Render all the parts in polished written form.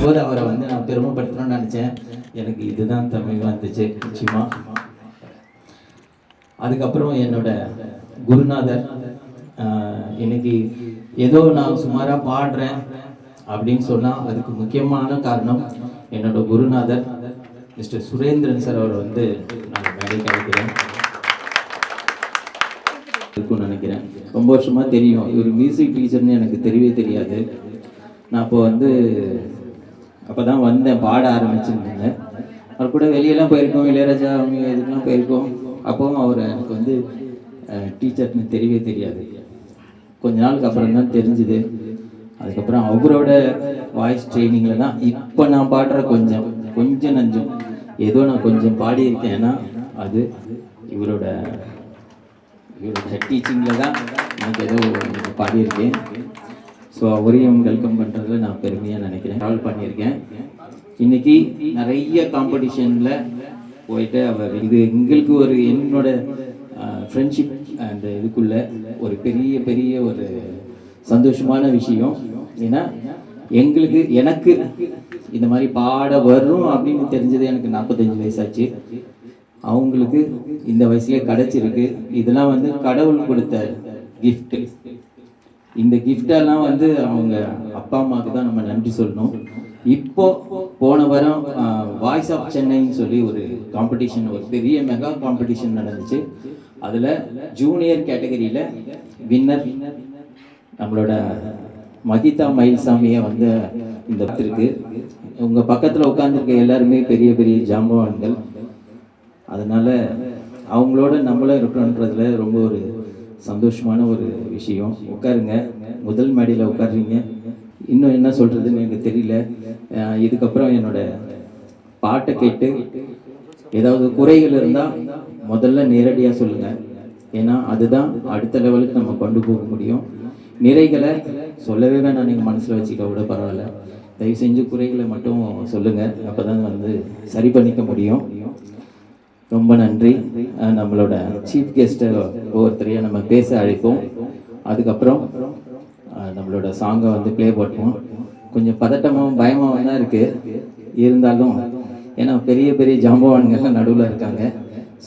போது அவரை வந்து நான் பெருமைப்படுத்தணும்னு நினச்சேன். எனக்கு இதுதான் தமிழ் வந்துச்சு நிச்சயமா. அதுக்கப்புறம் என்னோட குருநாதர், இன்னைக்கு ஏதோ நான் சுமாராக பாடுறேன் அப்படின்னு சொன்னால் அதுக்கு முக்கியமான காரணம் என்னோட குருநாதர் மிஸ்டர் சுரேந்திரன் சார். அவர் வந்து நான் மேடை கிடைக்கிறேன் இருக்குன்னு நினைக்கிறேன். ரொம்ப வருஷமாக தெரியும். இவர் மியூசிக் டீச்சர்னு எனக்கு தெரியவே தெரியாது. நான் இப்போ வந்து அப்போ தான் வந்தேன், பாட ஆரம்பிச்சுருந்தேங்க. அவர் கூட வெளியெல்லாம் போயிருக்கோம், இளையராஜா அவங்க இதுக்கெலாம் போயிருக்கோம். அப்போவும் அவர் எனக்கு வந்து டீச்சர்னு தெரியவே தெரியாது. கொஞ்ச நாளுக்கு அப்புறம் தான் தெரிஞ்சுது. அதுக்கப்புறம் அவரோட வாய்ஸ் ட்ரைனிங்கில் தான் இப்போ நான் பாடுற கொஞ்சம் நஞ்சம் ஏதோ நான் கொஞ்சம் பாடியிருக்கேன்னா அது இவரோட டீச்சிங்கில் தான் எனக்கு ஏதோ பாடியிருக்கேன். ஸோ அவரையும் வெல்கம் பண்ணுறதுல நான் பெருமையாக நினைக்கிறேன். ட்ராவல் பண்ணியிருக்கேன். இன்றைக்கி நிறைய காம்படிஷனில் போயிட்டு அவர் இது எங்களுக்கு ஒரு என்னோட ஃப்ரெண்ட்ஷிப் அந்த இதுக்குள்ள ஒரு பெரிய ஒரு சந்தோஷமான விஷயம். ஏன்னா எனக்கு இந்த மாதிரி பாட வரும் அப்படின்னு தெரிஞ்சது எனக்கு 45 வயசாச்சு. அவங்களுக்கு இந்த வயசுலேயே கிடைச்சிருக்கு. இதெல்லாம் வந்து கடவுள் கொடுத்த கிஃப்ட். இந்த கிஃப்டெல்லாம் வந்து அவங்க அப்பா அம்மாவுக்கு தான் நம்ம நன்றி சொல்லணும். இப்போ போன வாரம் வாய்ஸ் ஆஃப் சென்னைன்னு சொல்லி ஒரு காம்படிஷன், ஒரு பெரிய மெகா காம்படிஷன் நடந்துச்சு. அதில் ஜூனியர் கேட்டகரியில் வின்னர் நம்மளோட மகிதா மயில்சாமியை வந்து இந்த இருக்கு. உங்கள் பக்கத்தில் உட்காந்துருக்க எல்லாருமே பெரிய ஜாம்பவான்கள். அதனால் அவங்களோட நம்மளும் இருக்கணுன்றதுல ரொம்ப ஒரு சந்தோஷமான ஒரு விஷயம். உட்காருங்க, முதல் மேடையில் உட்காருறீங்க. இன்னும் என்ன சொல்கிறதுன்னு எனக்கு தெரியல. இதுக்கப்புறம் என்னோட பாட்டை கேட்டு ஏதாவது குறைகள் இருந்தால் முதல்ல நேரடியாக சொல்லுங்கள். ஏன்னா அதுதான் அடுத்த லெவலுக்கு நம்ம கொண்டு போக முடியும். நிறைகளை சொல்லவே வேணாம், நீங்கள் மனசில் வச்சுக்க கூட பரவாயில்ல. தயவு செஞ்சு குறைகளை மட்டும் சொல்லுங்கள். அப்போ தான் வந்து சரி பண்ணிக்க முடியும். ரொம்ப நன்றி. நம்மளோட சீஃப் கெஸ்ட்டை ஒவ்வொருத்தரையும் நம்ம பேச அழைப்போம். அதுக்கப்புறம் நம்மளோட சாங்கை வந்து ப்ளே பண்ணுவோம். கொஞ்சம் பதட்டமாகவும் பயமாகவும் தான் இருக்குது. இருந்தாலும் ஏன்னா பெரிய ஜாம்பவான்கள்லாம் நடுவில் இருக்காங்க.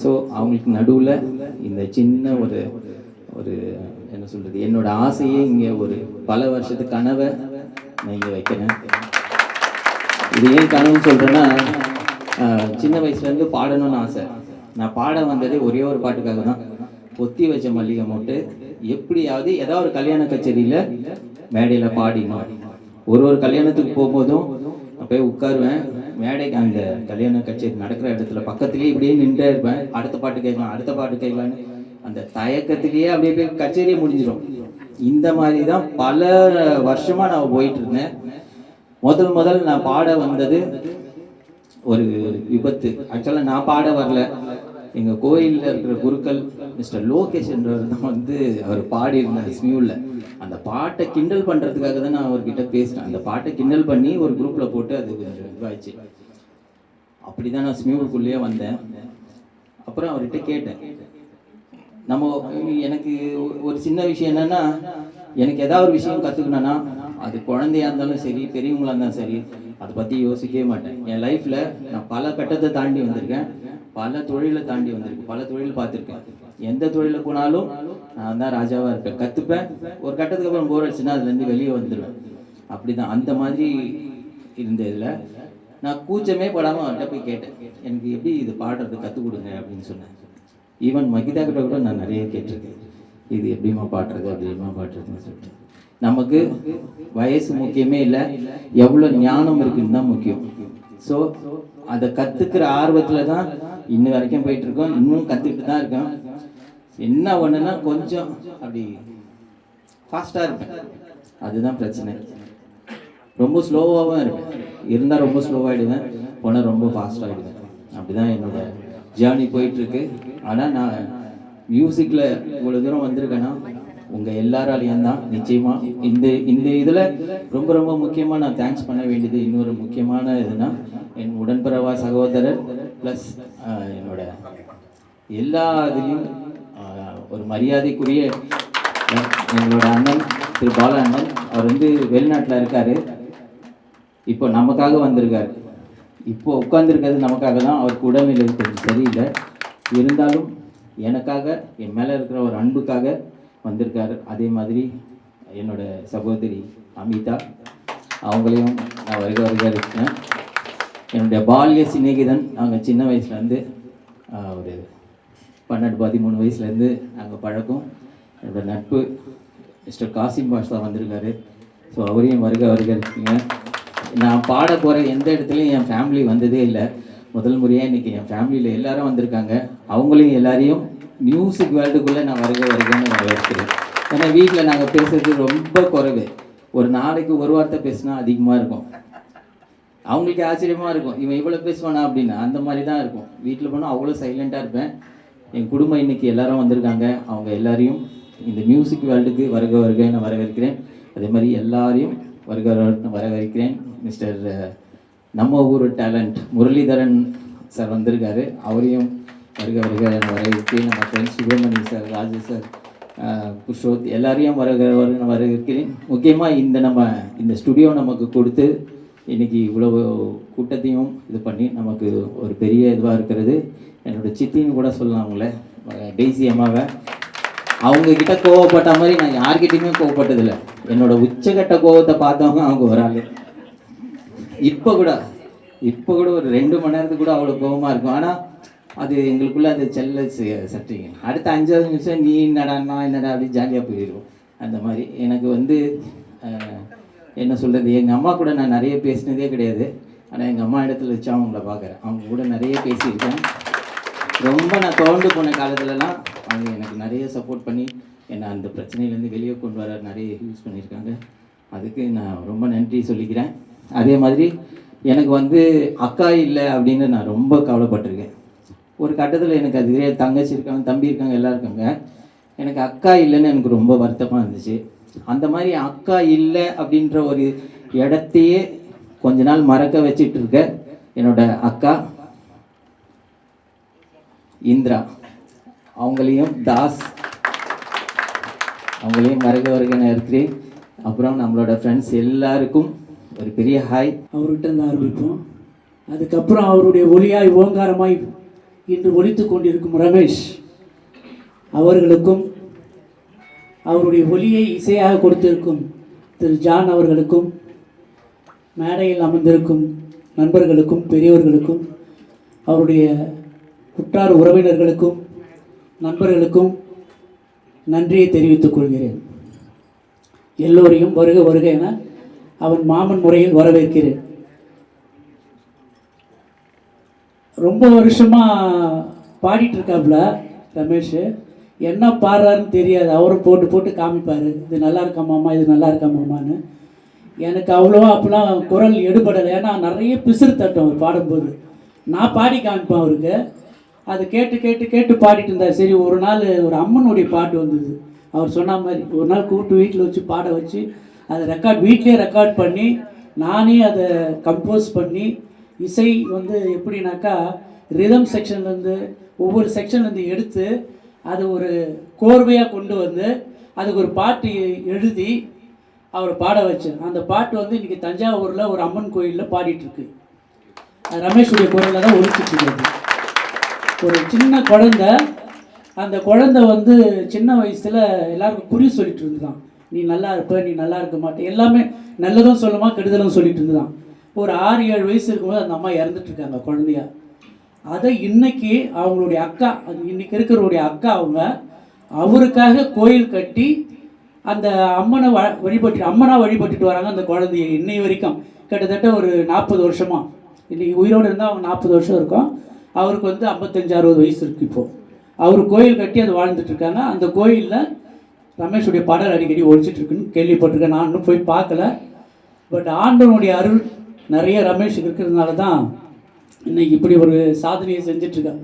ஸோ அவங்களுக்கு நடுவில் இந்த சின்ன ஒரு என்ன சொல்கிறது, என்னோட ஆசையே இங்கே ஒரு பல வருஷத்து கனவை நான் இங்கே வைக்கிறேன். இது ஏன் கனவுன்னு சொல்கிறேன்னா, சின்ன வயசுலேருந்து பாடணும்னு ஆசை. நான் பாட வந்ததே ஒரே ஒரு பாட்டுக்காக தான். பொத்தி வச்ச மல்லிகை மொட்டு எப்படியாவது ஏதாவது ஒரு கல்யாண கச்சேரியில் மேடையில் பாடினோம். ஒரு கல்யாணத்துக்கு போகும்போதும் போய் உட்காருவேன். மேடைக்கு அந்த கல்யாண கச்சேரி நடக்கிற இடத்துல பக்கத்துலேயே இப்படியே நின்றே இருப்பேன். அடுத்த பாட்டு கேட்கலான்னு அந்த தயக்கத்திலேயே அப்படியே போய் கச்சேரியே முடிஞ்சிடும். இந்த மாதிரி தான் பல வருஷமாக நான் போயிட்டு இருந்தேன். முதல் நான் பாட வந்தது ஒரு விபத்து. ஆக்சுவலாக நான் பாட வரல. எங்கள் கோயிலில் இருக்கிற குருக்கள் மிஸ்டர் லோகேஷ் என்றவர் தான் வந்து அவர் பாடியிருந்தார் ஸ்மியூவில். அந்த பாட்டை கிண்டல் பண்ணுறதுக்காக தான் நான் அவர்கிட்ட பேசினேன். அந்த பாட்டை கிண்டல் பண்ணி ஒரு குரூப்பில் போட்டு அது இதுவாகிடுச்சு. அப்படி தான் நான் ஸ்மியூவுக்குள்ளேயே வந்தேன். அப்புறம் அவர்கிட்ட கேட்டேன், எனக்கு ஒரு சின்ன விஷயம் என்னென்னா, எனக்கு ஏதாவது ஒரு விஷயம் கற்றுக்கணுன்னா அது குழந்தையாக இருந்தாலும் சரி, பெரியவங்களாக இருந்தாலும் சரி, அதை பற்றி யோசிக்கவே மாட்டேன். என் லைஃப்பில் நான் பல கட்டத்தை தாண்டி வந்திருக்கேன், பல தொழிலை தாண்டி வந்திருக்கேன், பல தொழில் பார்த்துருக்கேன். எந்த தொழிலில் போனாலும் நான் தான் ராஜாவாக இருப்பேன். கற்றுப்பேன். ஒரு கட்டத்துக்கு அப்புறம் போர் அடிச்சுன்னா அதுலேருந்து வெளியே வந்துடுவேன். அப்படி தான் அந்த மாதிரி இருந்ததில் நான் கூச்சமே படாமல் அவன்கிட்ட போய் கேட்டேன், எனக்கு எப்படி இது பாடுறது கற்றுக் கொடுங்க அப்படின்னு சொன்னேன். ஈவன் மகிதா கிட்ட கூட நான் நிறைய கேட்டிருக்கேன், இது எப்படிமா பாடுறதுன்னு சொல்லிட்டு. நமக்கு வயசு முக்கியமே இல்லை, எவ்வளோ ஞானம் இருக்குன்னு தான் முக்கியம். ஸோ அதை கற்றுக்கிற ஆர்வத்தில் தான் இன்ன வரைக்கும் போயிட்டுருக்கோம். இன்னும் கற்றுக்கிட்டு தான் இருக்கேன். என்ன ஒன்றுனா கொஞ்சம் அப்படி ஃபாஸ்ட்டாக இருப்பேன், அதுதான் பிரச்சனை. ரொம்ப ஸ்லோவாகவும் இருப்பேன். இருந்தால் ரொம்ப ஸ்லோவாகிடுவேன், போனால் ரொம்ப ஃபாஸ்ட்டாகிடுவேன். அப்படி தான் என்னோட ஜேர்னி போயிட்டுருக்கு. ஆனால் நான் மியூசிக்கில் இவ்வளோ தூரம் வந்திருக்கேன்னா உங்கள் எல்லாராலையும் தான். நிச்சயமாக இந்த இதில் ரொம்ப முக்கியமாக நான் தேங்க்ஸ் பண்ண வேண்டியது இன்னொரு முக்கியமான இதுனா என் உடன்பிறவா சகோதரர் ப்ளஸ் என்னோட எல்லா இதுலேயும் ஒரு மரியாதைக்குரிய எங்களோட அண்ணன் திரு பாலா அண்ணன். அவர் வந்து வெளிநாட்டில் இருக்கார். இப்போ நமக்காக வந்திருக்காரு. இப்போ உட்காந்துருக்கிறது நமக்காக தான். அவருக்கு உடல்நிலை கொஞ்சம் சரியில்லை, இருந்தாலும் எனக்காக, என் மேலே இருக்கிற ஒரு அன்புக்காக வந்திருக்காரு. அதே மாதிரி என்னோட சகோதரி அமிதா, அவங்களையும் நான் வருக இருக்கேன். என்னுடைய பால்ய சிநேகிதன். நாங்கள் சின்ன வயசுலேருந்து ஒரு 12-13 வயசுலேருந்து நாங்கள் பழக்கம். என்னோடய நட்பு மிஸ்டர் காசிம் பாஷா வந்திருக்காரு. ஸோ அவரையும் வருக இருக்கீங்க. நான் பாட போகிற எந்த இடத்துலையும் என் ஃபேமிலி வந்ததே இல்லை. முதல் முறையாக இன்றைக்கி என் ஃபேமிலியில் எல்லாரும் வந்திருக்காங்க. அவங்களையும் எல்லாரையும் மியூசிக் வேர்ல்டுக்குள்ளே நான் வருகன்னு வரவேற்கிறேன். ஏன்னா வீட்டில் நாங்கள் பேசுகிறது ரொம்ப குறைவு. ஒரு நாளைக்கு ஒரு வார்த்தை பேசினா அதிகமாக இருக்கும். அவங்களுக்கு ஆச்சரியமாக இருக்கும், இவன் இவ்வளோ பேசுவானா அப்படின்னு. அந்த மாதிரி தான் இருக்கும். வீட்டில் போனால் அவ்வளோ சைலண்ட்டாக இருப்பேன். என் குடும்பம் இன்றைக்கி எல்லாரும் வந்திருக்காங்க. அவங்க எல்லாரையும் இந்த மியூசிக் வேர்ல்டுக்கு வருகன்னு வரவேற்கிறேன். அதே மாதிரி எல்லாரையும் வரவேற்கிறேன். மிஸ்டர் நம்ம ஊர் டேலண்ட் முரளிதரன் சார் வந்திருக்காரு. அவரையும் வருகன்னு வரவேற்கிறேன். நம்ம friends Subramani sir, Rajesh sir, Pushoth எல்லாரையும் வரவேற்கிறேன். முக்கியமாக இந்த ஸ்டுடியோ நமக்கு கொடுத்து இன்றைக்கி இவ்வளவு கூட்டத்தையும் இது பண்ணி நமக்கு ஒரு பெரிய இதுவாக இருக்கிறது. என்னோடய சித்தின்னு கூட சொல்லலாம்ல, டெய்ஸி அம்மாவை. அவங்கக்கிட்ட கோவப்பட்ட மாதிரி நான் யார்கிட்டையுமே கோவப்பட்டதில்லை. என்னோடய உச்சகட்ட கோவத்தை பார்த்தவங்க அவங்க ஒரு ஆள். இப்போ கூட ஒரு 2 மணி நேரத்துக்கு கூட அவ்வளோ கோவமாக இருக்கும். ஆனால் அது எங்களுக்குள்ளே அது செல்ல சட்டிங்க. அடுத்த 5வது நிமிஷம் நீ என்னடா நான் என்னடா அப்படி ஜாலியாக போயிடுவோம். அந்த மாதிரி எனக்கு என்ன சொல்கிறது, எங்கள் அம்மா கூட நான் நிறைய பேசினதே கிடையாது. ஆனால் எங்கள் அம்மா இடத்துல வச்சு அவங்கள பார்க்குறேன். அவங்க கூட நிறைய பேசியிருக்கேன். ரொம்ப நான் தோண்டு போன காலத்துலலாம் அவங்க எனக்கு நிறைய சப்போர்ட் பண்ணி என்னை அந்த பிரச்சனையிலேருந்து வெளியே கொண்டு வர நிறைய யூஸ் பண்ணியிருக்காங்க. அதுக்கு நான் ரொம்ப நன்றி சொல்லிக்கிறேன். அதே மாதிரி எனக்கு அக்கா இல்லை அப்படின்னு நான் ரொம்ப கவலைப்பட்டிருக்கேன். ஒரு கட்டத்தில் எனக்கு அதுவே தங்கச்சி இருக்காங்க, தம்பி இருக்காங்க, எல்லாம் இருக்காங்க. எனக்கு அக்கா இல்லைன்னு எனக்கு ரொம்ப வருத்தமாக இருந்துச்சு. அந்த மாதிரி அக்கா இல்லை அப்படின்ற ஒரு இடத்தையே கொஞ்ச நாள் மறக்க வச்சிட்டு இருக்க என்னோட அக்கா இந்திரா, அவங்களையும் தாஸ், அவங்களையும் வருகன்னு இருக்கிறேன். அப்புறம் நம்மளோட ஃப்ரெண்ட்ஸ் எல்லாருக்கும் ஒரு பெரிய ஹாய். அவர்கிட்ட இருந்து ஆரம்பிப்போம். அதுக்கப்புறம் அவருடைய ஒளியாய் ஓங்காரமாய் இன்று ஒலித்து கொண்டிருக்கும் ரமேஷ் அவர்களுக்கும், அவருடைய ஒலியை இசையாக கொடுத்திருக்கும் திரு ஜான் அவர்களுக்கும், மேடையில் அமர்ந்திருக்கும் நண்பர்களுக்கும், பெரியவர்களுக்கும், அவருடைய உற்றார் உறவினர்களுக்கும், நண்பர்களுக்கும் நன்றியை தெரிவித்துக் கொள்கிறேன். எல்லோரையும் வருக என அவன் மாமன் முறையில் வரவேற்கிறேன். ரொம்ப வருஷமாக பாடிட்டு இருக்காப்புல ரமேஷ். என்ன பாடுறாருன்னு தெரியாது. அவரும் போட்டு காமிப்பார், இது நல்லா இருக்காமாம்மா, இது நல்லா இருக்காமாம்மான்னு. எனக்கு அவ்வளோவா அப்போலாம் குரல் எடுபடலை. ஏன்னா நிறைய பிசுறு தட்டும் அவர் பாடும்போது. நான் பாடி காமிப்பேன் அவருக்கு. அதை கேட்டு பாடிட்டு இருந்தார். சரி, ஒரு நாள் ஒரு அம்மனுடைய பாட்டு வந்தது. அவர் சொன்ன மாதிரி ஒரு நாள் கூப்பிட்டு வீட்டில் வச்சு பாட வச்சு அதை வீட்டிலே ரெக்கார்ட் பண்ணி நானே அதை கம்போஸ் பண்ணி, இசை எப்படின்னாக்கா ரிதம் செக்ஷன்லேருந்து ஒவ்வொரு செக்ஷன்லேருந்து எடுத்து அது ஒரு கோர்வையாக கொண்டு வந்து அதுக்கு ஒரு பாட்டு எழுதி அவரை பாட வச்சேன். அந்த பாட்டு இன்றைக்கி தஞ்சாவூரில் ஒரு அம்மன் கோயிலில் பாடிட்டுருக்கு. ரமேஷுடைய குரலில் தான் ஒழிச்சிட்ருக்கு. ஒரு சின்ன குழந்தை, அந்த குழந்தை சின்ன வயசில் எல்லாருக்கும் குறி சொல்லிட்டு இருந்துதான். நீ நல்லா இருப்ப, நீ நல்லா இருக்க மாட்டே, எல்லாமே நல்லதும் சொல்லுமா கெடுதலும் சொல்லிட்டு இருந்துதான். ஒரு 6-7 வயசு இருக்கும்போது அந்த அம்மா இறந்துட்டுருக்காங்க குழந்தையா. அதை இன்னைக்கு அவங்களுடைய அக்கா, இன்னைக்கு இருக்கிறவருடைய அக்கா அவருக்காக கோயில் கட்டி அந்த அம்மனாக வழிபட்டுட்டு வராங்க. அந்த குழந்தைய இன்னை வரைக்கும் கிட்டத்தட்ட ஒரு 40 வருஷமா. இன்னைக்கு உயிரோடு இருந்தால் அவங்க 40 வருஷம் இருக்கும். அவருக்கு 55-60 வயசு இருக்குது. இப்போது அவர் கோயில் கட்டி அதை வாழ்ந்துட்டுருக்காங்க. அந்த கோயிலில் ரமேஷுடைய பாடல் அடிக்கடி ஒழிச்சிட்ருக்குன்னு கேள்விப்பட்டிருக்கேன். நான் இன்னும் போய் பார்க்கல. பட் ஆண்டவனுடைய அருள் நிறைய ரமேஷுக்கு இருக்கிறதுனால தான் இன்றைக்கி இப்படி ஒரு சாதனையை செஞ்சிட்ருக்காங்க.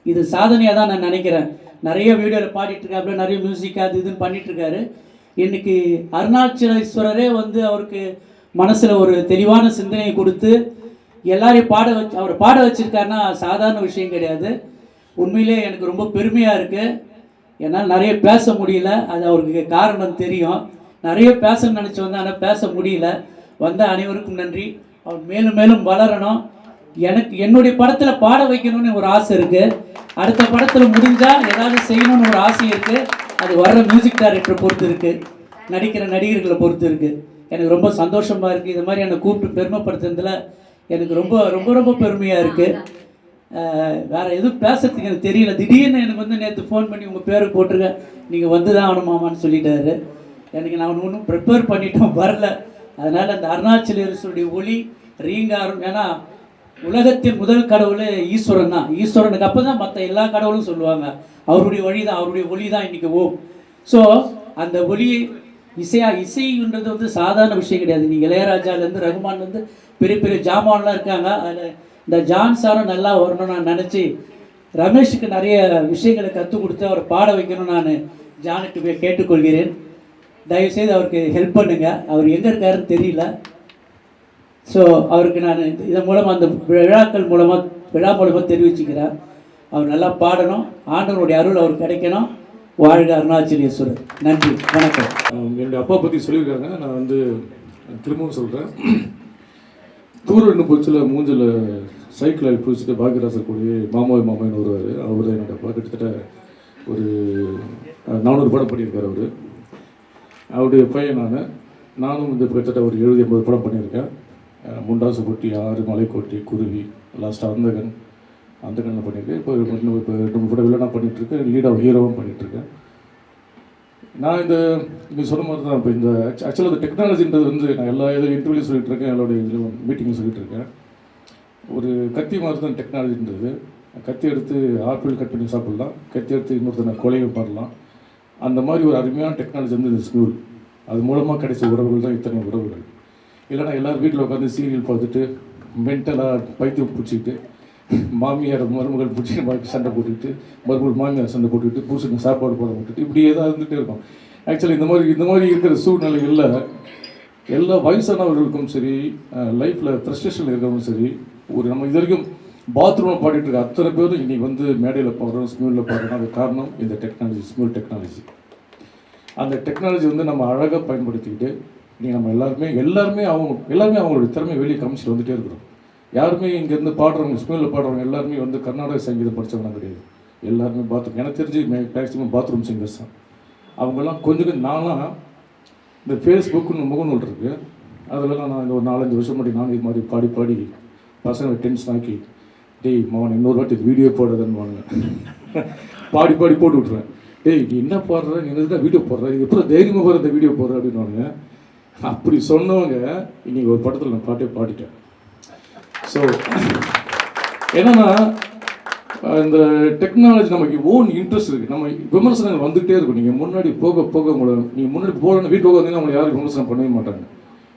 இது சாதனையாக தான் நான் நினைக்கிறேன். நிறைய வீடியோவில் பாடிட்டுருக்காப்புல, நிறைய மியூசிக் அது இதுன்னு பண்ணிகிட்ருக்காரு. இன்றைக்கி அருணாச்சலேஸ்வரரே அவருக்கு மனசில் ஒரு தெளிவான சிந்தனையை கொடுத்து எல்லாரையும் அவரை பாட வச்சுருக்காருன்னா சாதாரண விஷயம் கிடையாது. உண்மையிலே எனக்கு ரொம்ப பெருமையாக இருக்குது. என்னால் நிறைய பேச முடியல, அது அவருக்கு காரணம் தெரியும். நிறைய பேசணும்னு நினச்சி ஆனால் பேச முடியல. வந்த அனைவருக்கும் நன்றி. அவர் மேலும் மேலும் வளரணும். எனக்கு என்னுடைய படத்தில் பாட வைக்கணும்னு ஒரு ஆசை இருக்குது. அடுத்த படத்தில் முடிஞ்சால் ஏதாவது செய்யணும்னு ஒரு ஆசை இருக்குது. அது வர்ற மியூசிக் டைரக்டரை பொறுத்து இருக்குது, நடிக்கிற நடிகர்களை பொறுத்து இருக்குது. எனக்கு ரொம்ப சந்தோஷமாக இருக்குது. இது மாதிரி என்னை கூப்பிட்டு பெருமைப்படுத்துறதுல எனக்கு ரொம்ப ரொம்ப ரொம்ப பெருமையாக இருக்குது. வேறு எதுவும் பேசுறதுக்கு எனக்கு தெரியல. திடீர்னு எனக்கு வந்து நேற்று ஃபோன் பண்ணி உங்கள் பேரை போட்டிருக்கேன், நீங்கள் வந்து தான் ஆகணுமாமான்னு சொல்லிட்டாரு. எனக்கு நான் ஒன்றும் ப்ரிப்பேர் பண்ணிட்டோம், வரல. அதனால் அந்த அருணாச்சலேஸ்வருடைய ஒளி ரீங்காரம். ஏன்னா உலகத்தின் முதல் கடவுள் ஈஸ்வரன் தான். ஈஸ்வரனுக்கு அப்போ தான் மற்ற எல்லா கடவுளும் சொல்லுவாங்க. அவருடைய வழி தான், அவருடைய ஒளி தான் இன்றைக்கி ஓம். ஸோ அந்த ஒளி இசைன்றது வந்து சாதாரண விஷயம் கிடையாது. நீங்கள் இளையராஜாலேருந்து ரகுமான்லேருந்து பெரிய பெரிய ஜாமான்லாம் இருக்காங்க. அதில் இந்த ஜான் சாரும் நல்லா வரணும்னு நான் நினச்சி ரமேஷுக்கு நிறைய விஷயங்களை கற்றுக் கொடுத்து அவரை பாட வைக்கணும்னு நான் ஜானுக்கு கேட்டுக்கொள்கிறேன். தயவுசெய்து அவருக்கு ஹெல்ப் பண்ணுங்கள். அவர் எங்கே இருக்காருன்னு தெரியல. ஸோ அவருக்கு நான் இதன் மூலமாக அந்த விழா மூலமாக தெரிவிச்சுக்கிறேன். அவர் நல்லா பாடணும், ஆண்டவருடைய அருள் அவர் கிடைக்கணும். வாழ்க அருணாச்சலேஸ்வரர். நன்றி, வணக்கம். என்னுடைய அப்பா பற்றி சொல்லியிருக்காங்க, நான் வந்து திரும்பவும் சொல்கிறேன். தூரம் ரெண்டு போச்சில் மூஞ்சில் சைக்கிளில் பிடிச்சிட்டு பாக்யராசர் கூடிய மாமான்னு வருவார். அவர் தான் என்னோட அப்பா. கிட்டத்தட்ட ஒரு 400 படம் பண்ணியிருக்கார் அவர். அவருடைய பையன் நானும் இந்த கிட்டத்தட்ட ஒரு 70-80 படம் பண்ணியிருக்கேன். முண்டாசு கொட்டி, 6 மலைக்கோட்டி, குருவி, லாஸ்ட்டாக அந்தகனில் பண்ணியிருக்கேன். இப்போ 2 படம் வில்லனாக பண்ணிகிட்ருக்கேன், லீடாக ஹீரோவும் பண்ணிகிட்ருக்கேன். நான் நீங்கள் சொன்ன மாதிரி தான். இப்போ இந்த ஆக்சுவலாக இந்த டெக்னாலஜின்றது வந்து நான் எல்லா இன்டர்வியூலையும் சொல்லிகிட்டு இருக்கேன், என்னோட இதில் மீட்டிங்கும் சொல்லிகிட்டு இருக்கேன். ஒரு கத்தி மாதிரி தான் டெக்னாலஜின்றது. கத்தி எடுத்து ஆப்பிள் கட் பண்ணி சாப்பிட்லாம், கத்தி எடுத்து இன்னொருத்தனை கொலையும் பண்ணலாம். அந்த மாதிரி ஒரு அருமையான டெக்னாலஜி வந்து இந்த ஸ்கூல். அது மூலமாக கிடைச்ச உறவுகள் தான் இத்தனை உறவுகள். இல்லைனா எல்லோரும் வீட்டில் உட்காந்து சீரியல் பார்த்துட்டு மென்டலாக பைத்தியம் பிடிச்சிக்கிட்டு, மாமியார் மருமகள் பிடிச்சி சண்டை போட்டுக்கிட்டு, மருமகள் மாமியார் சண்டை போட்டுக்கிட்டு, புருஷனுக்கு சாப்பாடு போட விட்டுட்டு இப்படியே தான் இருந்துகிட்டே இருக்கும். ஆக்சுவலி இந்த மாதிரி இருக்கிற சூழ்நிலைகளில் எல்லா வயசானவர்களுக்கும் சரி, லைஃப்பில் ஃப்ரஸ்ட்ரேஷனில் இருக்கிறவங்களும் சரி, நம்ம இது வரைக்கும் பாத்ரூமில் பாடிட்டு இருக்க அத்தனை பேரும் இன்றைக்கி வந்து மேடையில் பாடுறோம், ஸ்மியூலில் பாடுறோம். அது காரணம் இந்த டெக்னாலஜி, ஸ்மியூல் டெக்னாலஜி. அந்த டெக்னாலஜி வந்து நம்ம அழகாக பயன்படுத்திக்கிட்டு இன்றைக்கி நம்ம எல்லாருமே அவங்களுடைய திறமை வெளியே காமிச்சிட்டு வந்துகிட்டே இருக்கிறோம். யாருமே இங்கேருந்து பாடுறவங்க, ஸ்மியூலில் பாடுறவங்க எல்லாருமே வந்து கர்நாடக சங்கீதம் படித்தவங்க கிடையாது. எல்லாருமே பாத்ரூம், எனக்கு தெரிஞ்சு மேக்ஸிமம் பாத்ரூம் சிங்கர்ஸ் தான். அவங்கெல்லாம் கொஞ்சம் நான்லாம் இந்த ஃபேஸ்புக்குன்னு முகநூல் இருக்குது, அதிலலாம் நான் இந்த ஒரு 4-5 வருஷம் முன்னாடி நான் இது மாதிரி பாடி பசங்களை டென்ஷன் ஆக்கி, டேய் மவன் இன்னொரு வாட்டி வீடியோ போடுறதுன்னு வாங்க பாடி போட்டு விட்ருவேன். டேய் நீ என்ன பாடுற, நீ என்ன வீடியோ போடுற, இது எப்போ தைரியமாக போகிற இந்த வீடியோ போடுற அப்படின்னு. அப்படி சொன்னவங்க இன்றைக்கி ஒரு படத்தில் நான் பாடிட்டேன். ஸோ என்னன்னா இந்த டெக்னாலஜி நமக்கு ஓன் இன்ட்ரெஸ்ட் இருக்குது. நம்ம விமர்சனங்கள் வந்துகிட்டே இருக்கும். நீங்கள் முன்னாடி போக உங்களை நீங்கள் முன்னாடி போகலன்னு வீட்டுக்கு வந்தீங்கன்னா உங்களை யாரும் விமர்சனம் பண்ணவே மாட்டாங்க.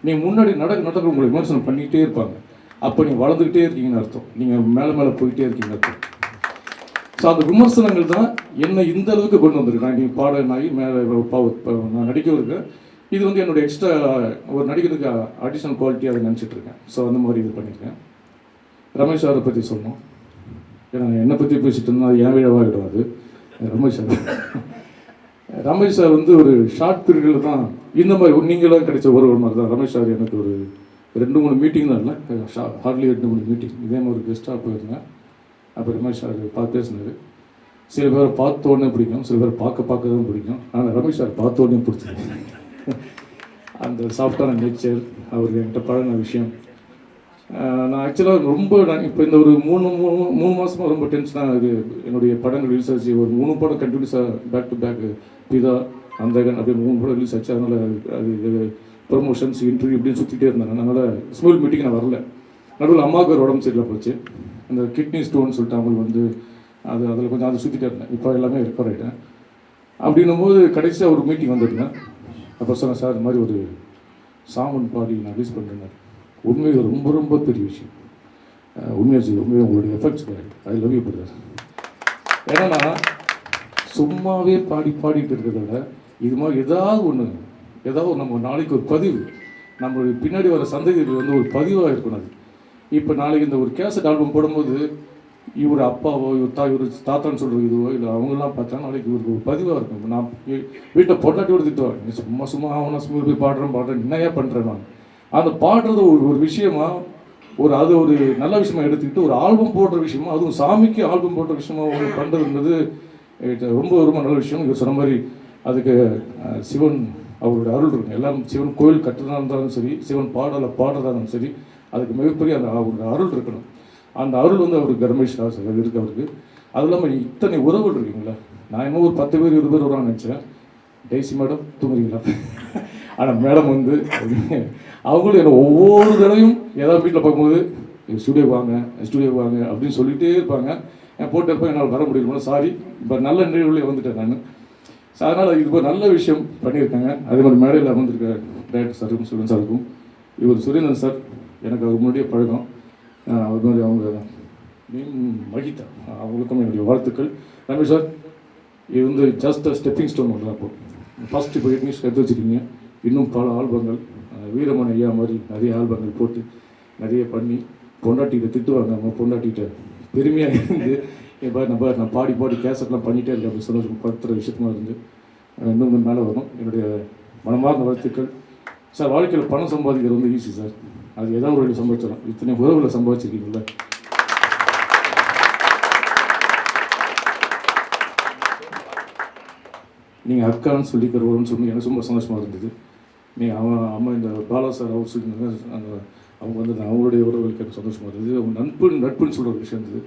நீங்கள் முன்னாடி நடக்க உங்களை விமர்சனம் பண்ணிக்கிட்டே இருப்பாங்க. அப்போ நீங்கள் வளர்ந்துக்கிட்டே இருக்கீங்கன்னு அர்த்தம், நீங்கள் மேலே போயிட்டே இருக்கீங்கன்னு அர்த்தம். ஸோ அந்த விமர்சனங்கள் தான் என்னை இந்த அளவுக்கு கொண்டு வந்திருக்கு. நான் நீங்கள் பாடனாகி மேலே நான் நடிக்க இருக்கேன். இது வந்து என்னுடைய எக்ஸ்ட்ரா ஒரு நடிக்கிறதுக்கு அடிஷ்னல் குவாலிட்டி அதை நினச்சிட்டு இருக்கேன். ஸோ அந்த மாதிரி இது பண்ணியிருக்கேன். ரமேஷ் சாரை பற்றி சொன்னோம். ஏன்னா என்னை பற்றி பேசிட்டு இருந்தால் அது என் விழாவாக கிடையாது. ரமேஷ் சார் வந்து ஒரு ஷார்ட் பீரியடில் தான் இந்த மாதிரி நீங்களாம் கிடைச்ச ஒரு மாதிரி தான். ரமேஷ் சார் எனக்கு ஒரு 2-3 மீட்டிங் தான் இல்லை, ஹார்ட்லி 2-3 மீட்டிங் இதே மாதிரி ஒரு கெஸ்ட்டாக போயிருந்தேன். அப்போ ரமேஷ் சார் பேசினார். சில பேர் பார்த்தோன்னே பிடிக்கும், சில பேர் பார்க்க தான் பிடிக்கும். ஆனால் ரமேஷ் சார் பார்த்தோன்னே பிடிச்சது. அந்த சாஃப்டான நேச்சர், அவருக்கு என்கிட்ட பழகின விஷயம். நான் ஆக்சுவலாக நான் இப்போ இந்த ஒரு 3 மாதமாக ரொம்ப டென்ஷனாக இது என்னுடைய படங்கள் ரிலீஸ் ஆச்சு. ஒரு 3 படம் கண்டினியூஸாக பேக் டு பேக், பிதா, அந்தகன் அப்படி 3 படம் ரிலீஸ் ஆச்சு. அதனால் அது ப்ரொமோஷன்ஸ், இன்டர்வியூ இப்படின்னு சுற்றிட்டே இருந்தாங்க. அதனால் ஸ்கூல் மீட்டிங் நான் வரல. நடுவில் அம்மாவுக்கு ஒரு உடம்பு சரியில்லை போச்சு. அந்த கிட்னி ஸ்டோன் சொல்லிட்டு அவங்களுக்கு வந்து அதில் கொஞ்சம் அதை சுற்றிட்டே இருந்தேன். இப்போ எல்லாமே ரெக்கவர் ஆகிட்டேன். அப்படின்னும் போது கடைசியாக ஒரு மீட்டிங் வந்துருந்தேன். அப்போ சொன்னேன், சார் இது மாதிரி ஒரு சாமன் பாடி நான் ரிலீஸ் பண்ணுறேன். உண்மையை ரொம்ப ரொம்ப பெரிய விஷயம். உண்மையாக உங்களுடைய effects I love you brother. ஏன்னா சும்மாவே பாடிட்டு இருக்கிறத விட இது மாதிரி ஏதாவது நம்ம நாளைக்கு ஒரு பதிவு, நம்மளுடைய பின்னாடி வர சந்ததிகள் வந்து ஒரு பதிவாக இருக்கணும். அது இப்போ நாளைக்கு இந்த ஒரு கேசட் ஆல்பம் போடும்போது இவர் அப்பாவோ இவர் தாத்தான்னு சொல்கிற இதுவோ இல்லை அவங்கெல்லாம் பார்த்தா நாளைக்கு இவருக்கு ஒரு பதிவாக இருக்கும். நான் வீட்டை பொட்டாட்டியோடு திட்டுவாங்க, நீ சும்மா அவனை ஸ்கூல் போய் பாடுறேன் என்னையா பண்ணுறேன். நான் அந்த பாடுறது ஒரு விஷயமா அது ஒரு நல்ல விஷயமா எடுத்துக்கிட்டு ஒரு ஆல்பம் போடுற விஷயமா, அதுவும் சாமிக்கு ஆல்பம் போடுற விஷயமா பண்ணுறதுன்றது ரொம்ப ரொம்ப நல்ல விஷயம். இவர் சொன்ன மாதிரி அதுக்கு சிவன் அவருடைய அருள் இருக்கும். எல்லாரும் சிவன் கோயில் கட்டுறதா இருந்தாலும் சரி, சிவன் பாடுறதா இருந்தாலும் சரி, அதுக்கு மிகப்பெரிய அந்த அவருடைய அருள் இருக்கணும். அந்த அருள் வந்து அவருக்கு ரமேஷ் ராஜ் இருக்கு அவருக்கு. அது இல்லாமல் இத்தனை உறவுகள் இருக்குங்களா, நான் இன்னும் ஒரு 10 பேர் 20 பேர் வருவான்னு நினச்சேன். டெய்ஸி மேடம் தூங்குறீங்களா? ஆனால் மேடம் வந்து அவங்களும் என்ன ஒவ்வொரு தடவையும் ஏதாவது வீட்டில் பார்க்கும்போது ஸ்டுடியோக்கு வாங்க அப்படின்னு சொல்லிகிட்டே இருப்பாங்க. போட்டு இருப்பேன், என்னால் வர முடியல, சாரி, இப்போ நல்ல நிகழ்வுலேயே வந்துட்டேன் நான். ஸோ அதனால் இது ஒரு நல்ல விஷயம் பண்ணியிருக்காங்க. அதே மாதிரி மேடையில் அமர்ந்திருக்க டைரக்டர் சாருக்கும் சுரேன் சாருக்கும், இவர் சுரேந்திரன் சார் எனக்கு அவர் முன்னாடியே பழக்கம். அவர் மாதிரி அவங்க மகிதா அவங்களுக்கும் என்னுடைய வாழ்த்துக்கள். ரமேஷ் சார், இது வந்து ஜஸ்ட் ஸ்டெப்பிங் ஸ்டோன் ஒன்று தான். இப்போ ஃபஸ்ட்டு இப்போ நியூஸ் எடுத்து வச்சுருக்கீங்க, இன்னும் பல ஆல்பங்கள் வீரமணி ஐயா மாதிரி நிறைய ஆல்பங்கள் போட்டு நிறைய பண்ணி பொண்டாட்டிகிட்ட திட்டுவாங்க, அவங்க பொண்டாட்டிகிட்ட பெருமையாக இருந்து நான் பாடி கேசட்லாம் பண்ணிகிட்டே இருக்கேன் அப்படின்னு சொல்ல படுத்துகிற விஷயமா இருந்து இன்னும் மேலே வரும். என்னுடைய மனமார்ந்த வாழ்த்துக்கள் சார். வாழ்க்கையில் பணம் சம்பாதிக்கிறது வந்து ஈஸி சார், அது ஏதாவது ஒரு வழி சம்பாதிச்சிடலாம். இத்தனை உறவுகளை சம்பாதிச்சிருக்கீங்கள, நீங்கள் அக்கான்னு சொல்லிக்கிறோன்னு சொல்லி எனக்கு ரொம்ப சந்தோஷமாக இருந்தது. நீங்கள் அம்மா இந்த பாலா சார் அவர் சொல்லியிருந்தாங்க, அந்த அவங்க வந்து அவங்களுடைய உறவுகளுக்கு எனக்கு சந்தோஷமாக இருந்தது. அவங்க நட்புன்னு சொல்கிற ஒரு விஷயம் இருந்தது.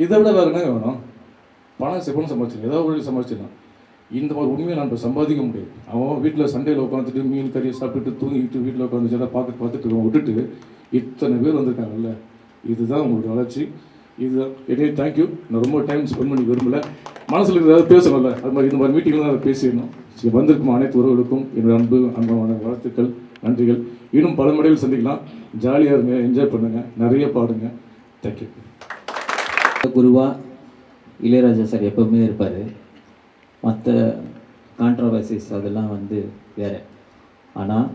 இதை விட வேறு என்ன வேணும்? பணம் சம்பாதிச்சிடலாம், ஏதாவது ஒரு சம்பாதிச்சிடலாம். இந்த மாதிரி உண்மையை நான் இப்போ சம்பாதிக்க முடியாது. அவன் வீட்டில் சண்டையில் உட்காந்துட்டு மீன் கறியை சாப்பிட்டுட்டு தூங்கிட்டு வீட்டில் உட்காந்து எதாவது பார்த்துட்டு விட்டுட்டு இத்தனை பேர் வந்திருக்காங்கல்ல, இதுதான் உங்களுடைய வளர்ச்சி. இதுதான் என்னையே தேங்க்யூ. நான் ரொம்ப டைம் ஸ்பெண்ட் பண்ணி விரும்பல, மனசில் ஏதாவது பேசணும்ல, அது மாதிரி இந்த மாதிரி மீட்டிங்கில் தான் அதை பேசிடணும். வந்திருக்கும் அனைத்து உறவுகளுக்கும் என்னுடைய அன்பான வாழ்த்துக்கள், நன்றிகள். இன்னும் பல முறையில் சந்திக்கலாம். ஜாலியாக இருங்க, என்ஜாய் பண்ணுங்கள், நிறைய பாடுங்க. தேங்க்யூ. குருவா இளையராஜா சார் எப்பவுமே இருப்பார். மற்ற கான்ட்ரவர்சிஸ் அதெல்லாம் வந்து வேறு. ஆனால்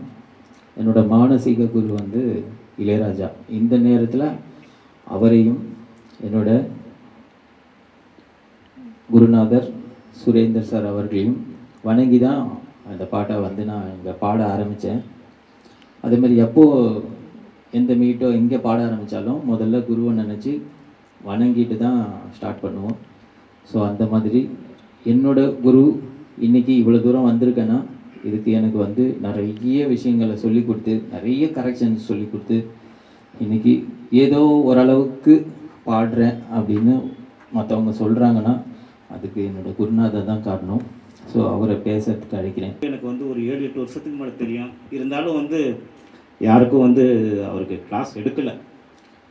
என்னோட மானசீக குரு வந்து இளையராஜா. இந்த நேரத்தில் அவரையும் என்னோட குருநாதர் சுரேந்தர் சார் அவர்களையும் வணங்கி தான் அந்த பாட்டை வந்து நான் இங்கே பாட ஆரம்பித்தேன். அதேமாதிரி எப்போது எந்த மீட்டோ எங்கே பாட ஆரம்பித்தாலும் முதல்ல குருவை நினச்சி வணங்கிட்டு தான் ஸ்டார்ட் பண்ணுவோம். ஸோ அந்த மாதிரி என்னோட குரு இன்றைக்கி இவ்வளோ தூரம் வந்திருக்கேன்னா இதுக்கு எனக்கு வந்து நிறைய விஷயங்களை சொல்லி கொடுத்து, நிறைய கரெக்ஷன்ஸ் சொல்லி கொடுத்து, இன்றைக்கி ஏதோ ஓரளவுக்கு பாடுறேன் அப்படின்னு மற்றவங்க சொல்கிறாங்கன்னா அதுக்கு என்னோடய குருநாதர் தான் காரணம். ஸோ அவரை பேசுறதுக்கு அழைக்கிறேன். எனக்கு வந்து ஒரு 7-8 வருஷத்துக்கு மேலே தெரியும். இருந்தாலும் வந்து யாருக்கும் வந்து அவருக்கு கிளாஸ் எடுக்கலை.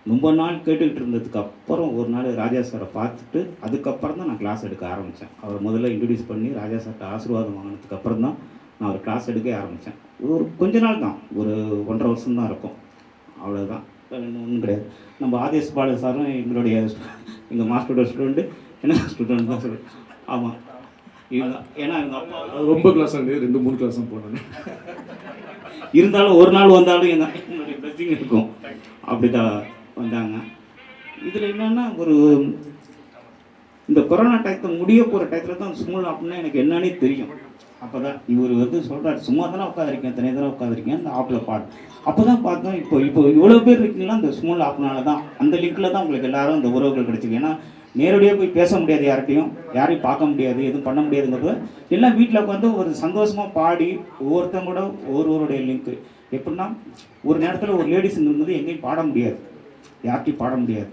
ரொம்ப நாள் கேட்டுக்கிட்டு இருந்ததுக்கு அப்புறம் ஒரு நாள் ராஜா சாரை பார்த்துட்டு அதுக்கப்புறம் தான் நான் கிளாஸ் எடுக்க ஆரம்பித்தேன். அவர் முதல்ல இன்ட்ரடியூஸ் பண்ணி ராஜா சார்கிட்ட ஆசீர்வாதம் வாங்கினதுக்கு அப்புறம் தான் நான் ஒரு கிளாஸ் எடுக்க ஆரம்பித்தேன். ஒரு கொஞ்ச நாள் தான், ஒரு 1.5 வருஷம் தான் இருக்கும், அவ்வளோதான், ஒன்றும் கிடையாது. நம்ம ஆதேஷ் பாலு சாரும் எங்கள் மாஸ்டரோட ஸ்டூடெண்ட்டு, என்ன ஸ்டூடெண்ட் தான் சொல்லு. ஆமாம், இதுதான். ஏன்னா எங்கள் அப்பா ரொம்ப கிளாஸ் 2-3 கிளாஸ் தான் போனேன். இருந்தாலும் ஒரு நாள் வந்தாலும் என்னுடைய பிளஸிங் இருக்கும். அப்படி தான் வந்தாங்க. இதில் என்னென்னா இந்த கொரோனா டயத்தை முடிய போகிற டயத்தில் தான் ஸ்கூல் அப்படின்னா எனக்கு என்னன்னே தெரியும். அப்போ தான் இவர் வந்து சொல்கிறார், சும்மா தானே உட்காந்துருக்கேன், தனியாக தானே உட்காந்துருக்கேன், அந்த ஆப்பில் பாடு. அப்போ தான் பார்த்தோம், இப்போ இவ்வளோ பேர் இருக்கீங்களா இந்த ஸ்கூல் ஆப்னால தான், அந்த லிங்கில் தான் உங்களுக்கு எல்லாரும் இந்த உறவுகள் கிடைச்சிருக்கு. ஏன்னா நேரடியாக போய் பேச முடியாது, யாரையும் பார்க்க முடியாது, எதுவும் பண்ண முடியாதுங்கிறது எல்லாம் வீட்டில் உட்காந்து ஒரு சந்தோஷமாக பாடி ஒவ்வொருத்தங்க கூட ஒருவருடைய லிங்க்கு. எப்படின்னா ஒரு நேரத்தில் ஒரு லேடிஸ் இருந்தது எங்கேயும் பாட முடியாது, யார்கிட்டையும் பாட முடியாது,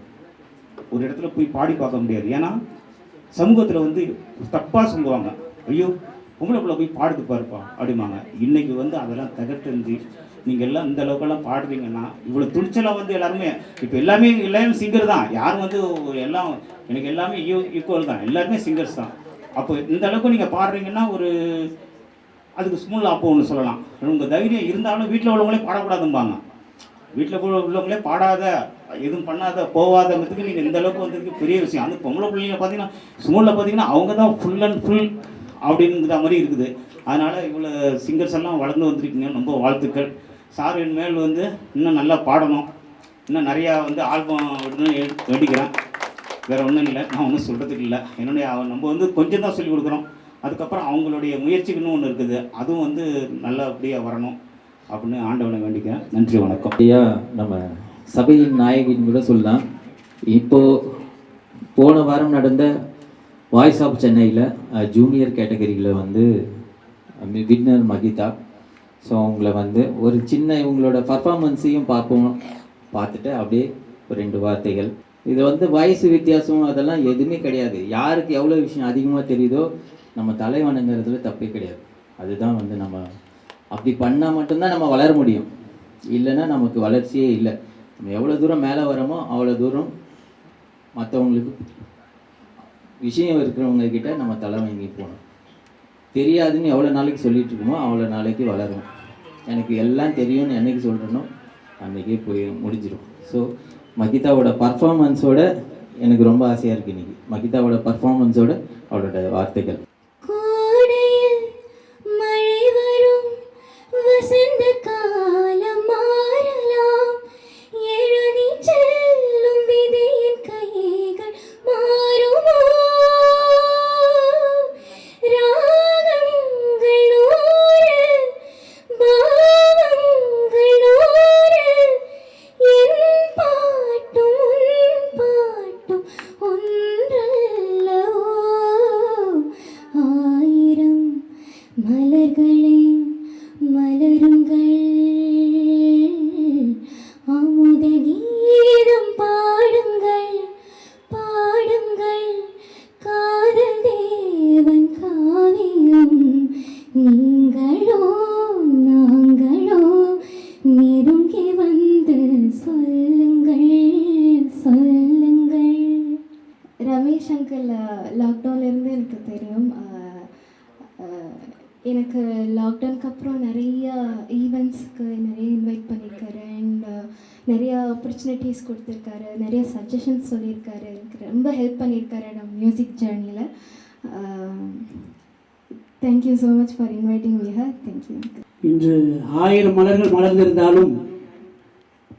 ஒரு இடத்துல போய் பாடி பார்க்க முடியாது. ஏன்னா சமூகத்தில் வந்து தப்பாக சொல்லுவாங்க, ஐயோ உங்களுக்குள்ள போய் பாடுது பாருப்பா அப்படிம்பாங்க. இன்றைக்கி வந்து அதெல்லாம் தகர்த்தெறிஞ்சு நீங்கள் எல்லாம் இந்த அளவுக்கெல்லாம் பாடுறீங்கன்னா இவ்வளோ துணிச்சலாக வந்து எல்லாருமே இப்போ எல்லாமே சிங்கர் தான். யாரும் வந்து எல்லாம் எனக்கு எல்லாமே ஈக்குவல் தான், எல்லாருமே சிங்கர்ஸ் தான். அப்போ இந்த அளவுக்கு நீங்கள் பாடுறீங்கன்னா அதுக்கு ஸ்மூல் அப்போ ஒன்று சொல்லலாம். உங்கள் தைரியம் இருந்தாலும் வீட்டில் உள்ளவங்களே பாடக்கூடாதும்பாங்க. வீட்டில் உள்ளவங்களே பாடாத, எதுவும் பண்ணாத, போகாதங்கிறதுக்கு நீங்கள் இந்த அளவுக்கு வந்ததுக்கு பெரிய விஷயம். அந்த பொம்பளை பிள்ளைங்க பார்த்தீங்கன்னா ஸ்மூலில் பார்த்தீங்கன்னா அவங்க தான் ஃபுல் அண்ட் ஃபுல் அப்படிங்கிற மாதிரி இருக்குது. அதனால் இவ்வளோ சிங்கர்ஸ் எல்லாம் வளர்ந்து வந்திருக்கீங்க, ரொம்ப வாழ்த்துக்கள். சார் என் மேல் வந்து இன்னும் நல்லா பாடணும், இன்னும் நிறையா வந்து ஆல்பம் விடணும்னு வேண்டிக்கிறேன். வேறு ஒன்றும் இல்லை, நான் ஒன்றும் சொல்கிறதுக்கு இல்லை. என்னுடைய நம்ம வந்து கொஞ்சம் தான் சொல்லிக் கொடுக்குறோம், அதுக்கப்புறம் அவங்களுடைய முயற்சிக்குன்னு ஒன்று இருக்குது, அதுவும் வந்து நல்லபடியாக வரணும் அப்படின்னு ஆண்டவனை வேண்டிக்கிறேன். நன்றி, வணக்கம். ஐயா, நம்ம சபையின் நாயகின்னு கூட சொல்லலாம். இப்போது போன வாரம் நடந்த வாய்ஸ் ஆஃப் சென்னையில் ஜூனியர் கேட்டகரியில் வந்து வின்னர் மகிதா. ஸோ அவங்கள வந்து ஒரு சின்ன இவங்களோட பர்ஃபார்மன்ஸையும் பார்த்துட்டு அப்படியே ஒரு 2 வார்த்தைகள். இது வந்து வயசு வித்தியாசம் அதெல்லாம் எதுவுமே கிடையாது. யாருக்கு எவ்வளோ விஷயம் அதிகமாக தெரியுதோ நம்ம தலைவணங்கிறதுல தப்பே கிடையாது. அதுதான் வந்து நம்ம அப்படி பண்ணால் மட்டும்தான் நம்ம வளர முடியும். இல்லைன்னா நமக்கு வளர்ச்சியே இல்லை. நம்ம எவ்வளோ தூரம் மேலே வரோமோ அவ்வளோ தூரம் மற்றவங்களுக்கு விஷயம் இருக்கிறவங்க கிட்ட நம்ம தலை வாங்கி போகணும். தெரியாதுன்னு எவ்வளோ நாளைக்கு சொல்லிட்டு இருக்கோமோ அவ்வளோ நாளைக்கு வளரும். எனக்கு எல்லாம் தெரியும்னு என்னைக்கு சொல்கிறேனோ அன்றைக்கே போய் முடிஞ்சிடும். ஸோ மகிதாவோட பர்ஃபார்மன்ஸோட எனக்கு ரொம்ப ஆசையாக இருக்குது இன்றைக்கி. மகிதாவோட பர்ஃபார்மன்ஸோட அவளோட வார்த்தைகள். கோடையில் மழை வரும், வசந்த காலம் மாறலாம், எழுதி செல்லும் விதியின் கைகள் மாறுமோ, ராகங்கள் நூறு, பாவங்கள் நூறு, என் பாட்டும் உன் பாட்டும் ஒன்றல்லவோ, ஆயிரம் மலர்களே மலருங்கள், அமுத கீதம் பாடுங்கள் பாடுங்கள், காதல் தேவன் காவியம் நீங்களோ நாங்களோ, நெருங்கி வந்து சொல்லுங்கள் சொல்லுங்கள். ரமேஷ் அங்கிள் லாக்டவுன்லேருந்து எனக்கு தெரியும். எனக்கு லாக்டவுனுக்கு அப்புறம் நிறைய ஈவெண்ட்ஸ்க்கு நிறைய இன்வைட் பண்ணியிருக்காரு அண்ட் நிறைய ஆப்பர்ச்சுனிட்டிஸ் கொடுத்துருக்காரு, நிறைய சஜஷன்ஸ் சொல்லியிருக்காரு, எனக்கு ரொம்ப ஹெல்ப் பண்ணியிருக்காரு நம்ம மியூசிக் ஜேர்னியில். Thank you so much for inviting me here. Thank you. இன்று 1000 மலர்கள் மலர்ந்திருந்தாலும்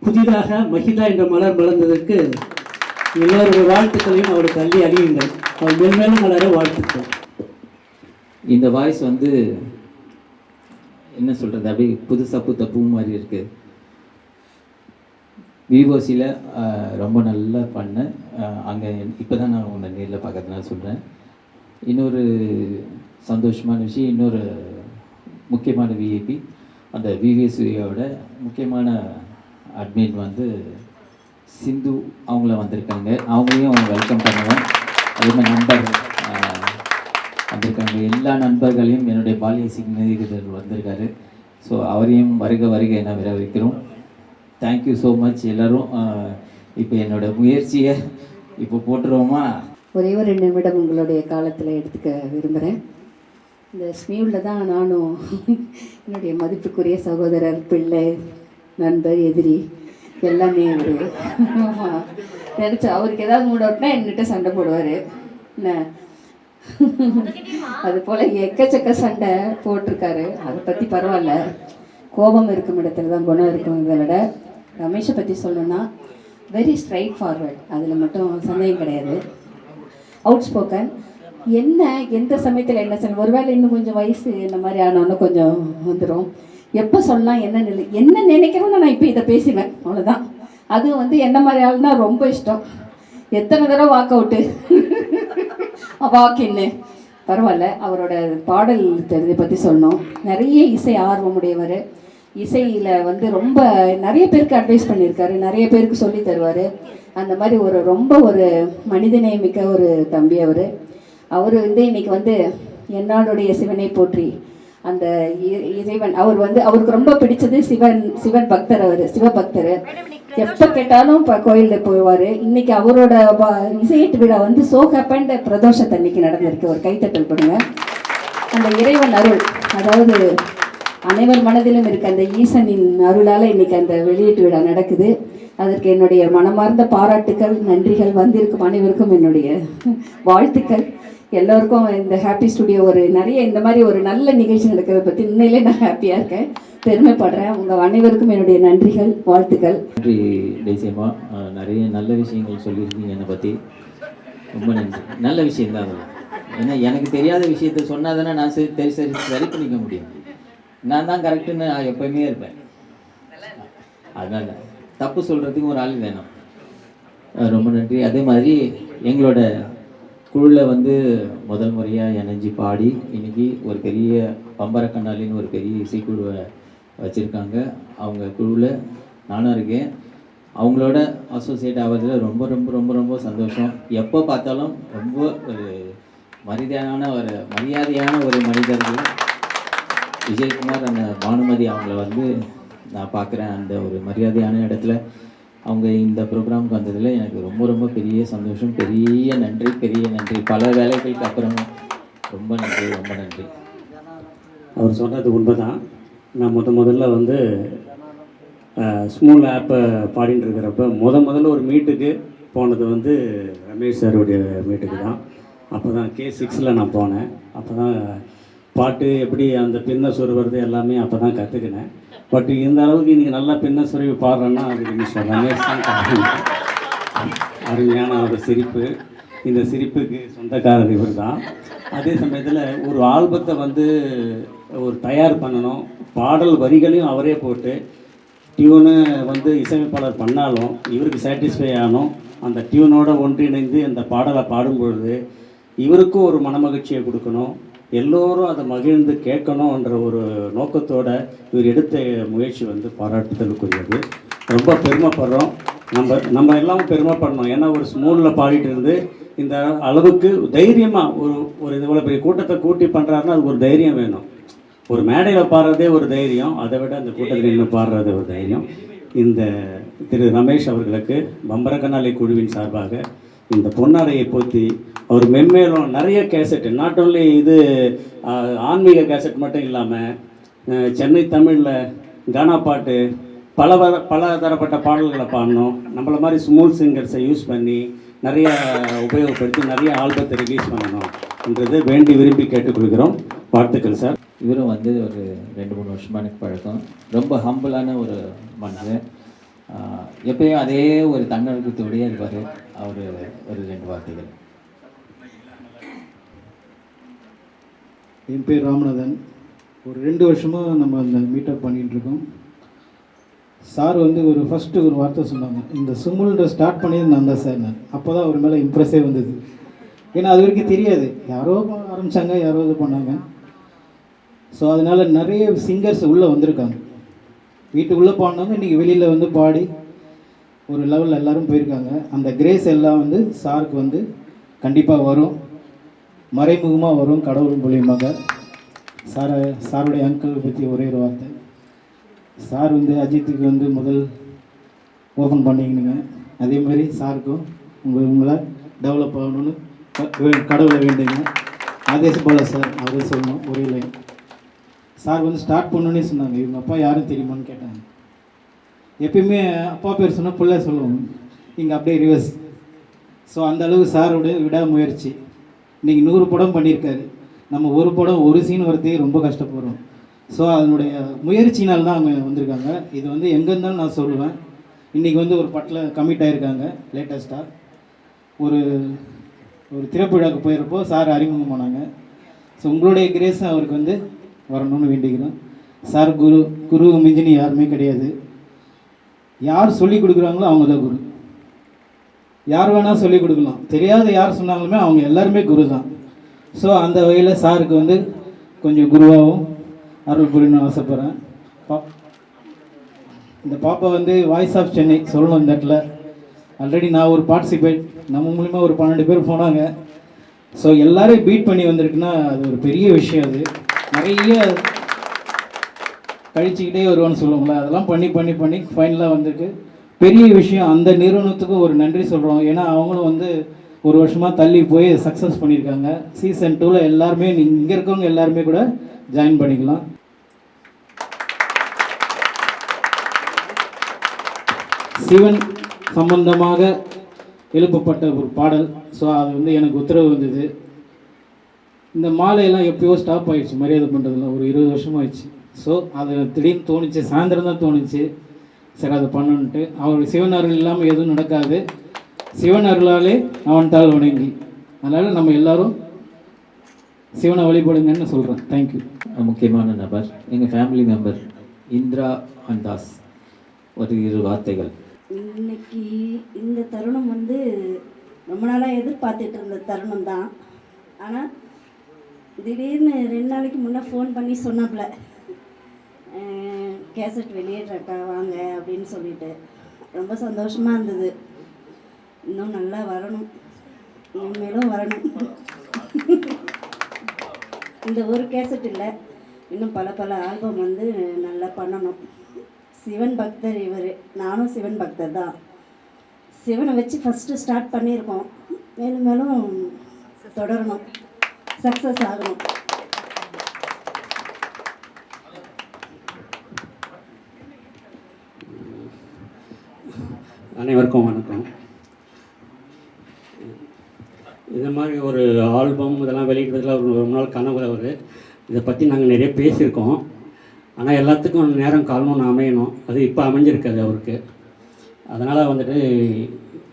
புதிதாக மகிதா என்ற மலர் மலர்ந்ததற்கு எல்லோருடைய வாழ்த்துக்களையும் அவருக்கு அள்ளி அறியுங்கள். அவர் மென்மேலும் மலர வாழ்த்துக்கள். இந்த வாய்ஸ் வந்து என்ன சொல்கிறது, அப்படியே புதுசாக பூ மாதிரி இருக்குது. விவோசியில் ரொம்ப நல்லா பண்ணேன். அங்கே இப்போ தான் நான் உன்னை நேரில் பார்க்கறதுனால சொல்கிறேன். இன்னொரு சந்தோஷமான விஷயம், இன்னொரு முக்கியமான விஐபி, அந்த விவிஎஸ்வியோட முக்கியமான அட்மின் வந்து சிந்து அவங்கள வந்திருக்காங்க. அவங்களையும் வெல்கம் பண்ணுவேன். அதே மாதிரி நண்பர்கள் வந்திருக்காங்க. எல்லா நண்பர்களையும் என்னுடைய பாலிய சிக்னேச்சர் வந்திருக்காரு. ஸோ அவரையும் வருக என வரவேற்கிறோம். தேங்க்யூ ஸோ மச் எல்லோரும். இப்போ என்னோடய முயற்சியை இப்போ போட்டுருவோமா? ஒரே ஒரு நிமிடம் உங்களுடைய காலத்தில் எடுத்துக்க விரும்புகிறேன். இந்த ஸ்மியூவில் தான் நானும் என்னுடைய மதிப்புக்குரிய சகோதரர், பிள்ளை, நண்பர், எதிரி எல்லாமே ஒரு நினச்சா அவருக்கு ஏதாவது மூடோட்டினா என்கிட்ட சண்டை போடுவார். என்ன அது போல் எக்கச்சக்க சண்டை போட்டிருக்காரு. அதை பற்றி பரவாயில்ல, கோபம் இருக்கும் இடத்துல தான் குணம் இருக்குங்கிறத விட ரமேஷை பற்றி சொல்லணும்னா வெரி ஸ்ட்ரைட் ஃபார்வர்ட், அதில் மட்டும் சந்தேகம் கிடையாது. அவுட் ஸ்போக்கன், என்ன எந்த சமயத்தில் என்ன சொல்ல, ஒருவேளை இன்னும் கொஞ்சம் வயசு இந்த மாதிரி ஆனோன்னு கொஞ்சம் வந்துடும். எப்போ சொல்லலாம் என்ன நினைக்கிறோன்னு நான் இப்போ இதை பேசுவேன், அவ்வளோதான். அது வந்து என்ன மாதிரி ஆளுனா ரொம்ப இஷ்டம். எத்தனை தடவை வாக் அவுட்டு வாக்கின்னு பரவாயில்ல. அவரோட பாடல் தெரிஞ்சை பற்றி சொல்லணும். நிறைய இசை ஆர்வமுடையவர். இசையில் வந்து ரொம்ப நிறைய பேருக்கு அட்வைஸ் பண்ணியிருக்காரு, நிறைய பேருக்கு சொல்லி தருவார். அந்த மாதிரி ரொம்ப ஒரு மனிதநேயமிக்க ஒரு தம்பி அவர் வந்து இன்னைக்கு வந்து என்னாளுடைய சிவனை போற்றி அந்த இறைவன் அவருக்கு ரொம்ப பிடிச்சது சிவன் பக்தர். சிவபக்தர். எப்போ கேட்டாலும் இப்போ கோயிலில் போவார். இன்னைக்கு அவரோட இசையீட்டு விழா வந்து சோ ஹேப்பண்ட் பிரதோஷத்தை அன்னைக்கு நடந்திருக்கு. ஒரு கைத்தட்டல் கொடுங்க. அந்த இறைவன் அருள், அதாவது அனைவர் மனதிலும் இருக்க அந்த ஈசனின் அருளால் இன்னைக்கு அந்த வெளியீட்டு விழா நடக்குது. அதற்கு என்னுடைய மனமார்ந்த பாராட்டுக்கள், நன்றிகள். வந்திருக்கும் அனைவருக்கும் என்னுடைய வாழ்த்துக்கள். எல்லோருக்கும் இந்த ஹாப்பி ஸ்டுடியோ நிறைய இந்த மாதிரி ஒரு நல்ல நிகழ்ச்சி நடக்கிறத பற்றி உண்மையிலே நான் ஹாப்பியாக இருக்கேன், பெருமைப்படுறேன். உங்கள் அனைவருக்கும் என்னுடைய நன்றிகள், வாழ்த்துக்கள். நன்றி தேசியமா. நிறைய நல்ல விஷயங்கள் சொல்லியிருக்கீங்க என்னை பற்றி, ரொம்ப நன்றி. நல்ல விஷயந்தான் அது. ஏன்னா எனக்கு தெரியாத விஷயத்த சொன்னால் தானே நான் சரி பண்ணிக்க முடியும். நான் தான் கரெக்டுன்னு எப்போயுமே இருப்பேன். அதனால் தப்பு சொல்கிறதுக்கு ஒரு ஆள் வேணும். ரொம்ப நன்றி. அதே மாதிரி எங்களோட குழுவில் வந்து முதல் முறையாக இணைஞ்சி பாடி இன்னைக்கு ஒரு பெரிய பம்பரக்கண்ணாலின்னு ஒரு பெரிய இசைக்குழுவை வச்சுருக்காங்க. அவங்க குழுவில் நானும் இருக்கேன். அவங்களோட அசோசியேட் ஆகிறதுல ரொம்ப ரொம்ப ரொம்ப ரொம்ப சந்தோஷம். எப்போ பார்த்தாலும் ரொம்ப ஒரு மரியாதையான ஒரு மனிதர்கள் விஜயகுமார் அந்த பானுமதி அவங்கள வந்து நான் பார்க்குறேன். அந்த ஒரு மரியாதையான இடத்துல அவங்க இந்த ப்ரோக்ராமுக்கு வந்ததில் எனக்கு ரொம்ப ரொம்ப பெரிய சந்தோஷம். பெரிய நன்றி. பல வேலைகளுக்கு அப்புறம் ரொம்ப நன்றி. அவர் சொன்னது உண்மைதான். நான் முதல்ல வந்து ஸ்மூல் ஆப்பை பாடிட்டு இருக்கிறப்ப முதல்ல ஒரு மீட்டுக்கு போனது வந்து ரமேஷ் சாருடைய மீட்டுக்கு தான். அப்போ தான் K6 நான் போனேன். அப்போ தான் பாட்டு எப்படி அந்த பின்ன சொருவது எல்லாமே அப்போ தான் கற்றுக்கினேன். பட் இந்த அளவுக்கு இன்றைக்கி நல்லா பின்ன சொருவி பாடுறேன்னா அதுக்கு மிஸ்டர் ரமேஷ் தான் காரணம். அருமையான ஒரு சிரிப்பு. இந்த சிரிப்புக்கு சொந்தக்காரர் இவர் தான். அதே சமயத்தில் ஒரு ஆல்பத்தை வந்து ஒரு தயார் பண்ணணும், பாடல் வரிகளையும் அவரே போட்டு டியூனு வந்து இசையமைப்பாளர் பண்ணாலும் இவருக்கு சாட்டிஸ்ஃபை ஆகணும். அந்த டியூனோட ஒன்றிணைந்து அந்த பாடலை பாடும்பொழுது இவருக்கும் ஒரு மனமகிழ்ச்சியை கொடுக்கணும், எல்லோரும் அதை மகிழ்ந்து கேட்கணுன்ற ஒரு நோக்கத்தோடு இவர் எடுத்த முயற்சி வந்து பாராட்டுதலுக்குரியது. ரொம்ப பெருமைப்படுறோம். நம்ம எல்லாம் பெருமைப்படணும். ஏன்னா ஒரு ஸ்மூலில் பாடிட்டு இருந்து இந்த அளவுக்கு தைரியமாக ஒரு இவ்வளோ பெரிய கூட்டத்தை கூட்டி பண்ணுறாருன்னா அதுக்கு ஒரு தைரியம் வேணும். ஒரு மேடையில் பாடுறதே ஒரு தைரியம், அதை விட அந்த கூட்டத்தில் நின்று பாடுறது ஒரு தைரியம். இந்த திரு ரமேஷ் அவர்களுக்கு பம்பரக்கண்ணாலை குழுவின் சார்பாக இந்த பொன்னாடையை போற்றி அவர் மென்மேலும் நிறைய கேசட், நாட் ஓன்லி இது ஆன்மீக கேசட் மட்டும் இல்லாமல் சென்னை தமிழில் கானா பாட்டு பல தரப்பட்ட பாடல்களை பாடணும். நம்மளை மாதிரி ஸ்மூல் சிங்கர்ஸை யூஸ் பண்ணி நிறைய உபயோகப்படுத்தி நிறைய ஆல்பத்தை ரிலீஸ் பண்ணணும்ன்றது வேண்டி விரும்பி கேட்டுக்கொள்கிறோம். வாழ்த்துக்கள் சார். இவரும் வந்து ஒரு 2-3 வருஷமாக எனக்கு பழக்கம். ரொம்ப ஹம்பிளான ஒரு மனுஷன். எப்பயும் அதே ஒரு தன்னடக்கத்தோடையே இருப்பார். அவர் ஒரு 2 வார்த்தைகள். என் பேர் ராமநாதன். ஒரு 2 வருஷமாக நம்ம அந்த மீட்டப் பண்ணிகிட்ருக்கோம். சார் வந்து ஃபஸ்ட்டு ஒரு வார்த்தை சொன்னாங்க, இந்த சுமுல்ன்ற ஸ்டார்ட் பண்ணியது நான் தான் சார். நான் அப்போ தான் அவர் மேலே இம்ப்ரெஸ்ஸே வந்தது. ஏன்னா அது வரைக்கும் தெரியாது, யாரோ ஆரம்பித்தாங்க, யாரோ இது பண்ணாங்க. ஸோ அதனால் நிறைய சிங்கர்ஸ் உள்ளே வந்திருக்காங்க. வீட்டுக்குள்ளே பாடினவங்க இன்றைக்கி வெளியில் வந்து பாடி ஒரு லெவலில் எல்லோரும் போயிருக்காங்க. அந்த கிரேஸ் எல்லாம் வந்து சாருக்கு வந்து கண்டிப்பாக வரும், மறைமுகமாக வரும், கடவுள் மூலியமாக. சாருடைய அங்கிள் பற்றி ஒரே ஒரு வார்த்தை. சார் வந்து அஜித்துக்கு வந்து முதல் ஓப்பன் பண்ணிக்கினுங்க, அதே மாதிரி சாருக்கும் உங்களை டெவலப் ஆகணும்னு கடவுளை வேண்டுங்க. ஆதேஷ் பாலா சார் அவரே சொல்லணும் ஒரே லைன். சார் வந்து ஸ்டார்ட் பண்ணணுன்னே சொன்னாங்க, இவங்க அப்பா யாரும் தெரியுமான்னு கேட்டாங்க. எப்பயுமே அப்பா பேர் சொன்னால் பிள்ளை சொல்லுவோம், இங்கே அப்படியே ரிவர்ஸ். ஸோ அந்த அளவு சாரோட விடாமுயற்சி. இன்றைக்கி 100 படம் பண்ணியிருக்காரு. நம்ம ஒரு படம் ஒரு சீன் வரதே ரொம்ப கஷ்டப்படுறோம். ஸோ அதனுடைய முயற்சினால் தான் அவங்க வந்திருக்காங்க. இது வந்து எங்கே இருந்தாலும் நான் சொல்லுவேன். இன்றைக்கி வந்து ஒரு பட்டில் கமிட் ஆகியிருக்காங்க. லேட்டஸ்ட்டாக ஒரு திரைப்பழாவுக்கு போயிருப்போ சார் அறிமுகம் பண்ணாங்க. ஸோ உங்களுடைய கிரேஸ் அவருக்கு வந்து வரணும்னு வேண்டிக்கிறோம். சார் குரு மிஞ்சினி யாருமே கிடையாது. யார் சொல்லிக் கொடுக்குறாங்களோ அவங்க தான் குரு. யார் வேணால் சொல்லிக் கொடுக்கலாம், தெரியாத யார் சொன்னாங்களுமே அவங்க எல்லாருமே குரு தான். ஸோ அந்த வகையில் சாருக்கு வந்து கொஞ்சம் குருவாகவும் அருள் புரியணும்னு ஆசைப்பட்றேன். இந்த பாப்பா வந்து வாய்ஸ் ஆஃப் சென்னை சொல்லணும். இந்த இடத்துல ஆல்ரெடி நான் ஒரு பார்ட்டிசிபேட், நம்ம மூலிமா ஒரு 12 பேர் போனாங்க. ஸோ எல்லோரையும் பீட் பண்ணி வந்திருக்குன்னா அது ஒரு பெரிய விஷயம். அது நிறைய கழிச்சிக்கிட்டே வருவான்னு சொல்லுவாங்களே, அதெல்லாம் பண்ணி பண்ணி பண்ணி ஃபைனலாக வந்திருக்கு. பெரிய விஷயம். அந்த நிறுவனத்துக்கும் ஒரு நன்றி சொல்கிறோம். ஏன்னா அவங்களும் வந்து ஒரு வருஷமாக தள்ளி போய் சக்ஸஸ் பண்ணியிருக்காங்க. சீசன் 2ல் எல்லாருமே இங்கே இருக்கவங்க எல்லாருமே கூட ஜாயின் பண்ணிக்கலாம். சிவன் சம்பந்தமாக எழுப்பப்பட்ட ஒரு பாடல். ஸோ அது வந்து எனக்கு உத்தரவு வந்தது. இந்த மாலையெல்லாம் எப்பயோ ஸ்டாப் ஆகிடுச்சு, மரியாதை பண்ணுறதுலாம் ஒரு 20 வருஷமாக ஆயிடுச்சு. ஸோ அது திடீர்னு தோணுச்சு, சாயந்தரம் தான் தோணுச்சு, சரி அதை பண்ணணுன்ட்டு. அவர் சிவன் அருள் இல்லாமல் எதுவும் நடக்காது. சிவன் அருளாலே அவன் தாள் வணங்கி. அதனால் நம்ம எல்லோரும் சிவனை வழிபடுங்கன்னு சொல்கிறேன். தேங்க்யூ. முக்கியமான நபர் எங்கள் family member Indira and Das. ஒரு 2 வார்த்தைகள். இன்னைக்கு இந்த தருணம் வந்து ரொம்ப நாளாக எதிர்பார்த்துட்டு இருந்த தருணம் தான். ஆனால் திடீர்னு 2 நாளைக்கு முன்னே ஃபோன் பண்ணி சொன்னாப்புல, கேசட் வெளியிடுறக்கா வாங்க அப்படின்னு சொல்லிட்டு. ரொம்ப சந்தோஷமாக இருந்தது. இன்னும் நல்லா வரணும், இனிமேலும் வரணும். இந்த ஒரு கேசட் இல்லை, இன்னும் பல பல ஆல்பம் வந்து நல்லா பண்ணணும். சிவன் பக்தர் இவர், நானும் சிவன் பக்தர் தான். சிவனை வச்சு ஃபஸ்ட்டு ஸ்டார்ட் பண்ணியிருக்கோம், மேலும் மேலும் தொடரணும், சக்ஸஸ் ஆகணும். அனைவருக்கும் வணக்கம். இது மாதிரி ஒரு ஆல்பம் இதெல்லாம் வெளியிடுறதுல ஒரு நாள் கனவு அவர். இதை பற்றி நாங்கள் நிறைய பேசியிருக்கோம். ஆனால் எல்லாத்துக்கும் நேரம் காலமும் அமையணும். அது இப்போ அமைஞ்சிருக்காது அவருக்கு. அதனால் வந்துட்டு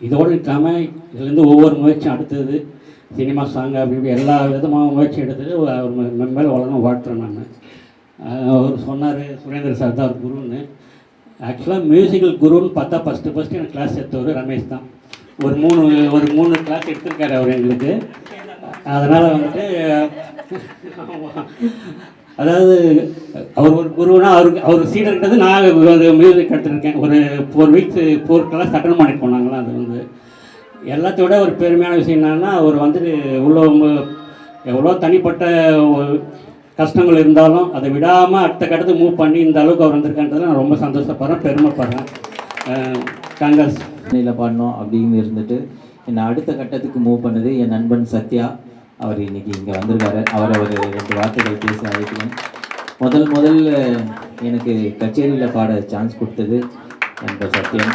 இதோடு இல்லாமல் இதுலேருந்து ஒவ்வொரு முயற்சியும் அடுத்தது சினிமா சாங் அப்படி இப்படி எல்லா விதமாக முயற்சி எடுத்துட்டு அவர் மேலே வளரணும் வாழ்த்துறேன் நான். அவர் சொன்னார் சுரேந்தர் சார் தான் அவர் குருன்னு. ஆக்சுவலாக மியூசிக்கல் குருன்னு பார்த்தா ஃபஸ்ட்டு எனக்கு கிளாஸ் எடுத்தவர் ரமேஷ் தான். ஒரு மூணு கிளாஸ் எடுத்திருக்காரு அவர் எங்களுக்கு. அதனால் வந்துட்டு அதாவது அவர் ஒரு குருன்னா அவர் சீடர்கிட்டது நான் மியூசிக் எடுத்துருக்கேன். ஒரு 4 கிளாஸ் அட்டன் பண்ணியிருக்கோம் நாங்களாம். அது வந்து எல்லாத்தோட ஒரு பெருமையான விஷயம் என்னன்னா, அவர் வந்துட்டு எவ்வளோ தனிப்பட்ட கஷ்டங்கள் இருந்தாலும் அதை விடாமல் அடுத்த கட்டத்துக்கு மூவ் பண்ணி இந்த அளவுக்கு அவர் வந்திருக்கான்றதுல நான் ரொம்ப சந்தோஷப்படுறேன், பெருமைப்படுறேன். காங்கிரஸ் சென்னையில் பாடணும் அப்படின்னு இருந்துட்டு என்னை அடுத்த கட்டத்துக்கு மூவ் பண்ணது என் நண்பன் சத்யா. அவர் இன்னைக்கு இங்கே வந்திருக்காரு. அவரை ஒரு 2 வார்த்தைகள் பேச அழைக்கிறேன். முதல்ல எனக்கு கச்சேரியில் பாட சான்ஸ் கொடுத்தது நண்பர் சத்யம்.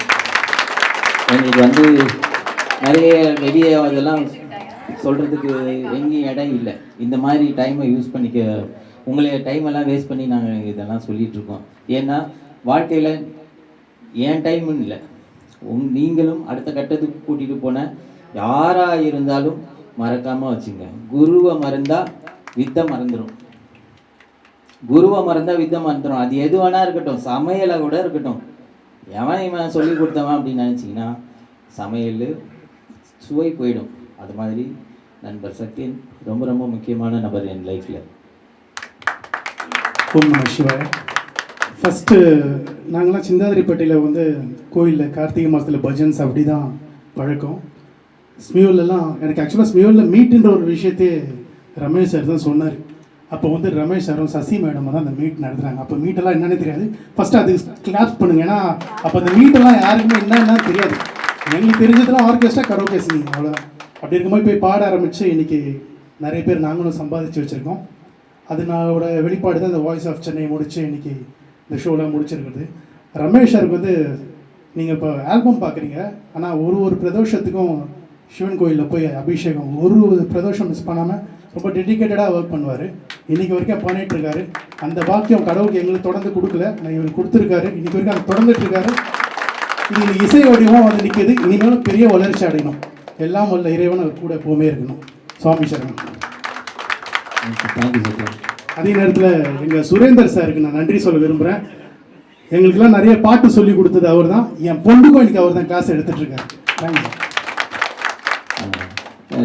எங்களுக்கு வந்து நிறைய வெளியே அதெல்லாம் சொல்கிறதுக்கு எங்கேயும் இடம் இல்லை. இந்த மாதிரி டைமை யூஸ் பண்ணிக்க, உங்களை டைமெல்லாம் வேஸ்ட் பண்ணி நாங்கள் இதெல்லாம் சொல்லிகிட்ருக்கோம். ஏன்னா வாழ்க்கையில் ஏன் டைமுன்னு இல்லை, நீங்களும் அடுத்த கட்டத்துக்கு கூட்டிகிட்டு போன யாராக இருந்தாலும் மறக்காமல் வச்சுங்க. குருவை மறந்தால் வித்தை மறந்துடும். குருவை மறந்தால் வித்தை மறந்துடும். அது எது வேணா இருக்கட்டும், சமையலை கூட இருக்கட்டும். இவன் சொல்லி கொடுத்தவன் அப்படின்னு நினச்சிங்கன்னா சமையல் சுவை போயிடும். அது மாதிரி நண்பர் சத்யன் ரொம்ப ரொம்ப முக்கியமான நபர் என் லைஃப்பில். ஓம் நம சிவாய. ஃபஸ்ட்டு நாங்களாம் சிந்தாதிரிப்பட்டியில் வந்து கோயிலில் கார்த்திகை மாதத்தில் பஜன்ஸ் அப்படி தான் பழக்கம். ஸ்மியூலெலாம் எனக்கு ஆக்சுவலாக ஸ்மியூலில் மீட்டுன்ற ஒரு விஷயத்தையே ரமேஷ் சார் தான் சொன்னார். அப்போ வந்து ரமேஷ் சாரும் சசி மேடம் தான் அந்த மீட் நடத்துகிறாங்க. அப்போ மீட்டெல்லாம் என்னென்னு தெரியாது. ஃபஸ்ட்டு அது கிளாப்ஸ் பண்ணுங்க, ஏன்னா அப்போ அந்த மீட்டெல்லாம் யாருக்குமே என்னென்னா தெரியாது. எங்களுக்கு தெரிஞ்சதெல்லாம் ஆர்கெஸ்ட்ரா கரோகே சிங்கிங், அவ்வளோதான். அப்படி இருக்கும்போது போய் பாட ஆரம்பித்து இன்றைக்கி நிறைய பேர் நாங்களும் சம்பாதிச்சு வச்சுருக்கோம். அதனோட வெளிப்பாடு தான் இந்த வாய்ஸ் ஆஃப் சென்னை முடித்து இன்றைக்கி இந்த ஷோலாம் முடிச்சிருக்குது. ரமேஷ் சாருக்கு வந்து நீங்கள் இப்போ ஆல்பம் பார்க்குறீங்க, ஆனால் ஒரு பிரதோஷத்துக்கும் சிவன் கோயிலில் போய் அபிஷேகம் ஒரு பிரதோஷம் மிஸ் பண்ணாமல் ரொம்ப டெடிக்கேட்டடாக ஒர்க் பண்ணுவார். இன்றைக்கி வரைக்கும் பண்ணிகிட்ருக்காரு. அந்த பாக்கியம் கடவுளுக்கு எங்களுக்கு தொடர்ந்து கொடுக்கல, நான் இவருக்கு கொடுத்துருக்காரு. இன்றைக்கி வரைக்கும் அது தொடர்ந்துட்டுருக்காரு. இது இசை வடிவம் வந்து நிற்கிது. இனிமேலும் பெரிய வளர்ச்சி அடையணும். எல்லாம் வல்ல இறைவன் அவர் கூட எப்போவுமே இருக்கணும். சுவாமி சரணம். அதே நேரத்தில் எங்கள் சுரேந்தர் சாருக்கு நான் நன்றி சொல்ல விரும்புகிறேன். எங்களுக்கெல்லாம் நிறைய பாட்டு சொல்லி கொடுத்தது அவர் தான். என் பொண்ணுக்கும் இன்னைக்கு அவர் தான் கிளாஸ் எடுத்துகிட்ருக்காரு. தேங்க்யூ.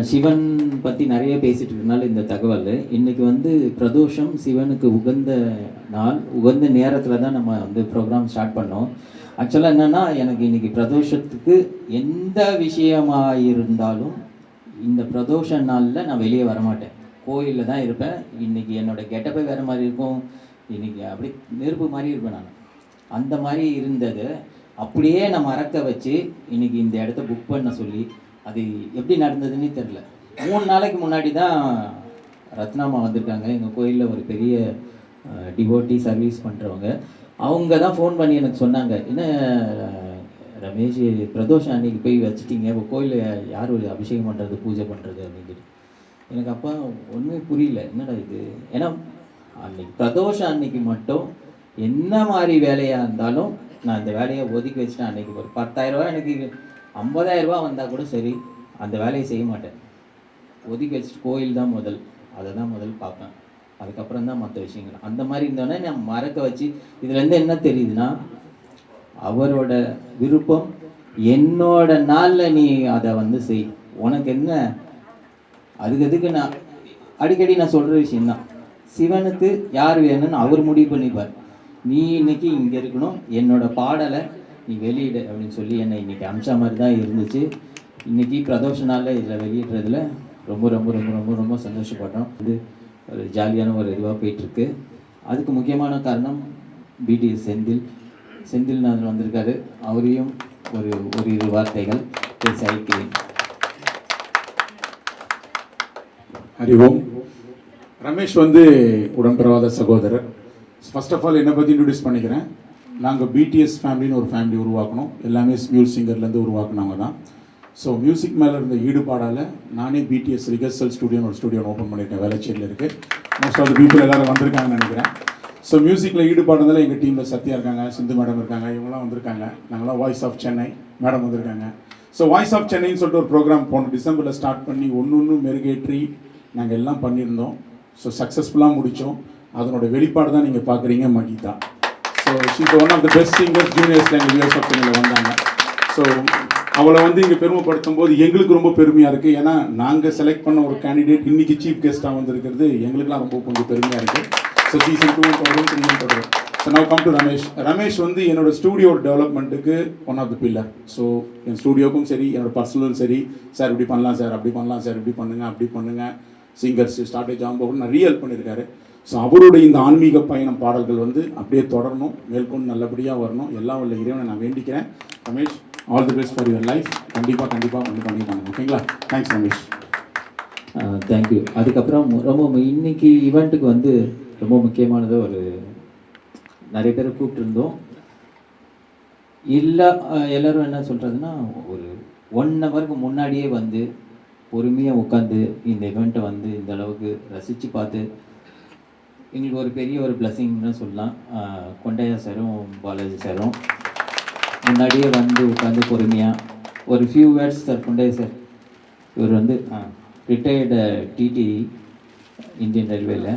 சிவன் பற்றி நிறைய பேசிகிட்டு இருக்கனால இந்த தகவல். இன்றைக்கி வந்து பிரதோஷம் சிவனுக்கு உகந்த நாள், உகந்த நேரத்தில் தான் நம்ம வந்து ப்ரோக்ராம் ஸ்டார்ட் பண்ணோம். ஆக்சுவலாக என்னென்னா, எனக்கு இன்றைக்கி பிரதோஷத்துக்கு எந்த விஷயமாக இருந்தாலும் இந்த பிரதோஷ நாளில் நான் வெளியே வரமாட்டேன், கோயிலில் தான் இருப்பேன். இன்றைக்கி என்னோடய கெட்டப்பே வேறு மாதிரி இருக்கும். இன்றைக்கி அப்படி நெருப்பு மாதிரி இருப்பேன் நான். அந்த மாதிரி இருந்தது அப்படியே நான் மறக்க வச்சு இன்றைக்கி இந்த இடத்த புக் பண்ண சொல்லி, அது எப்படி நடந்ததுன்னு தெரில. 3 நாளைக்கு முன்னாடி தான் ரத்னாமா வந்திருக்காங்க. எங்கள் கோயிலில் ஒரு பெரிய டிவோட்டி சர்வீஸ் பண்ணுறவங்க. அவங்க தான் ஃபோன் பண்ணி எனக்கு சொன்னாங்க, என்ன ரமேஷ் பிரதோஷம் அன்றைக்கி போய் வச்சுட்டிங்க, இப்போ கோயிலில் யார் அபிஷேகம் பண்ணுறது பூஜை பண்ணுறது அப்படின்னு. எனக்கு அப்போ ஒன்றுமே புரியல, என்னடா இது. ஏன்னா அன்றைக்கி பிரதோஷம் அன்றைக்கி மட்டும் என்ன மாதிரி வேலையாக இருந்தாலும் நான் இந்த வேலையை ஒதுக்கி வச்சுட்டேன். அன்றைக்கி ஒரு 10,000 ரூபா, எனக்கு 50,000 ரூபா வந்தால் கூட சரி, அந்த வேலையை செய்ய மாட்டேன். ஒதுக்கி வச்சுட்டு கோயில் தான் முதல், அதை தான் முதல் பார்ப்பேன். அதுக்கப்புறம் தான் மற்ற விஷயங்கள். அந்த மாதிரி இருந்தோடனே நான் மறக்க வச்சு, இதுலேருந்து என்ன தெரியுதுன்னா, அவரோட விருப்பம். என்னோட நாளில் நீ அதை வந்து செய், உனக்கு என்ன, அதுக்கு நான் அடிக்கடி நான் சொல்கிற விஷயந்தான். சிவனுக்கு யார் வேணும்னு அவர் முடிவு பண்ணிப்பார். நீ இன்னைக்கு இங்கே இருக்கணும், என்னோட பாடலை நீ வெளியிடு அப்படின்னு சொல்லி என்னை இன்னைக்கு அம்சா மாதிரி தான் இருந்துச்சு. இன்னைக்கு பிரதோஷ நாளில் இதில் வெளியிடுறதுல ரொம்ப ரொம்ப ரொம்ப ரொம்ப ரொம்ப சந்தோஷப்படுறோம். இது ஒரு ஜாலியான ஒரு இதுவாக போயிட்டுருக்கு. அதுக்கு முக்கியமான காரணம் பிடிஎஸ் செந்தில்நாதன் வந்திருக்காரு. அவரையும் ஒரு இரு வார்த்தைகள் பேச அழைக்கிறேன். அறிவோம். ரமேஷ் வந்து உடன்பிறவாத சகோதரர். ஃபர்ஸ்ட் ஆஃப் ஆல் என்னை பற்றி இன்ட்ரடியூஸ் பண்ணிக்கிறேன். நாங்கள் பிடிஎஸ் ஃபேமிலின்னு ஒரு ஃபேமிலி உருவாக்கணும். எல்லாமே ஸ்மியூல் சிங்கர்லேருந்து உருவாக்குனவங்க தான். ஸோ மியூசிக் மேலே இருந்த ஈடுபாடால் நானே பிடிஎஸ் ரிஹர்சல் ஸ்டுடியோன்னு ஒரு ஸ்டுடியோ ஓப்பன் பண்ணியிருக்கேன். வேளச்சேரியில் இருக்குது. மோஸ்ட் ஆஃப் த பீப்புள் எல்லோரும் வந்திருக்காங்கன்னு நினைக்கிறேன். ஸோ மியூசிக்கில் ஈடுபாடுனால எங்கள் டீமில் சத்யா இருக்காங்க, சிந்து மேடம் இருக்காங்க, இவங்களாம் வந்திருக்காங்க. நாங்களாம் வாய்ஸ் ஆஃப் சென்னை மேடம் வந்திருக்காங்க. ஸோ வாய்ஸ் ஆஃப் சென்னைன்னு சொல்லிட்டு ஒரு ப்ரோக்ராம் போன டிசம்பரில் ஸ்டார்ட் பண்ணி ஒன்று மெருகேற்றி நாங்கள் எல்லாம் பண்ணியிருந்தோம். ஸோ சக்ஸஸ்ஃபுல்லாக முடித்தோம். அதனோட வெளிப்பாடு தான் நீங்கள் பார்க்குறீங்க Mahitha. So she's one of the best singers ஜூனியர்ஸில் எங்கள் வியூஸ் ஆஃப் சென்னையில் வந்தாங்க. ஸோ அவளை வந்து இங்கே பெருமைப்படுத்தும் போது எங்களுக்கு ரொம்ப பெருமையாக இருக்குது. ஏன்னா நாங்கள் செலக்ட் பண்ண ஒரு கேண்டிடேட் இன்றைக்கி சீஃப் கெஸ்ட்டாக வந்திருக்கிறது எங்களுக்குலாம் ரொம்ப கொஞ்சம் பெருமையாக இருக்குது. ஸோ சீசன் 2 தொடரும். ஸோ நான் கம் டு ரமேஷ் வந்து என்னோட ஸ்டூடியோ டெவலப்மெண்ட்டுக்கு one of the pillar. So என் ஸ்டூடியோக்கும் சரி, என்னோட பர்சனலும் சரி, சார் இப்படி பண்ணலாம் சார், அப்படி பண்ணலாம் சார், இப்படி பண்ணுங்கள் சிங்கர்ஸ் ஸ்டார்டேஜ் ஆகும்போது நிறைய ஹெல்ப் பண்ணியிருக்காரு. ஸோ அவருடைய இந்த ஆன்மீக பயணம் பாடல்கள் வந்து அப்படியே தொடரணும், மேற்கொண்டு நல்லபடியாக வரணும். எல்லாம் உள்ள இறைவனை நான் வேண்டிக்கிறேன். Ramesh, all the best for your life. கண்டிப்பாக வந்து பண்ணிப்பாங்க. ஓகேங்களா? தேங்க்ஸ் ரமேஷ். தேங்க்யூ. அதுக்கப்புறம் ரொம்ப இன்னைக்கு ஈவெண்ட்டுக்கு வந்து ரொம்ப முக்கியமானது ஒரு நிறைய பேரை கூப்பிட்டுருந்தோம். எல்லோரும் என்ன சொல்கிறதுன்னா, ஒரு 1 ஹவருக்கு முன்னாடியே வந்து பொறுமையாக உட்காந்து இந்த இவெண்ட்டை வந்து இந்த அளவுக்கு ரசித்து பார்த்து எங்களுக்கு ஒரு பெரிய ஒரு பிளஸிங்னு சொல்லலாம். கொண்டையா சாரும் பாலாஜி சாரும் முன்னாடியே வந்து உட்காந்து பொறுமையாக ஒரு few words. Sir Kondaiah sir, இவர் வந்து ரிட்டையர்டு டிடி இந்தியன் ரயில்வேல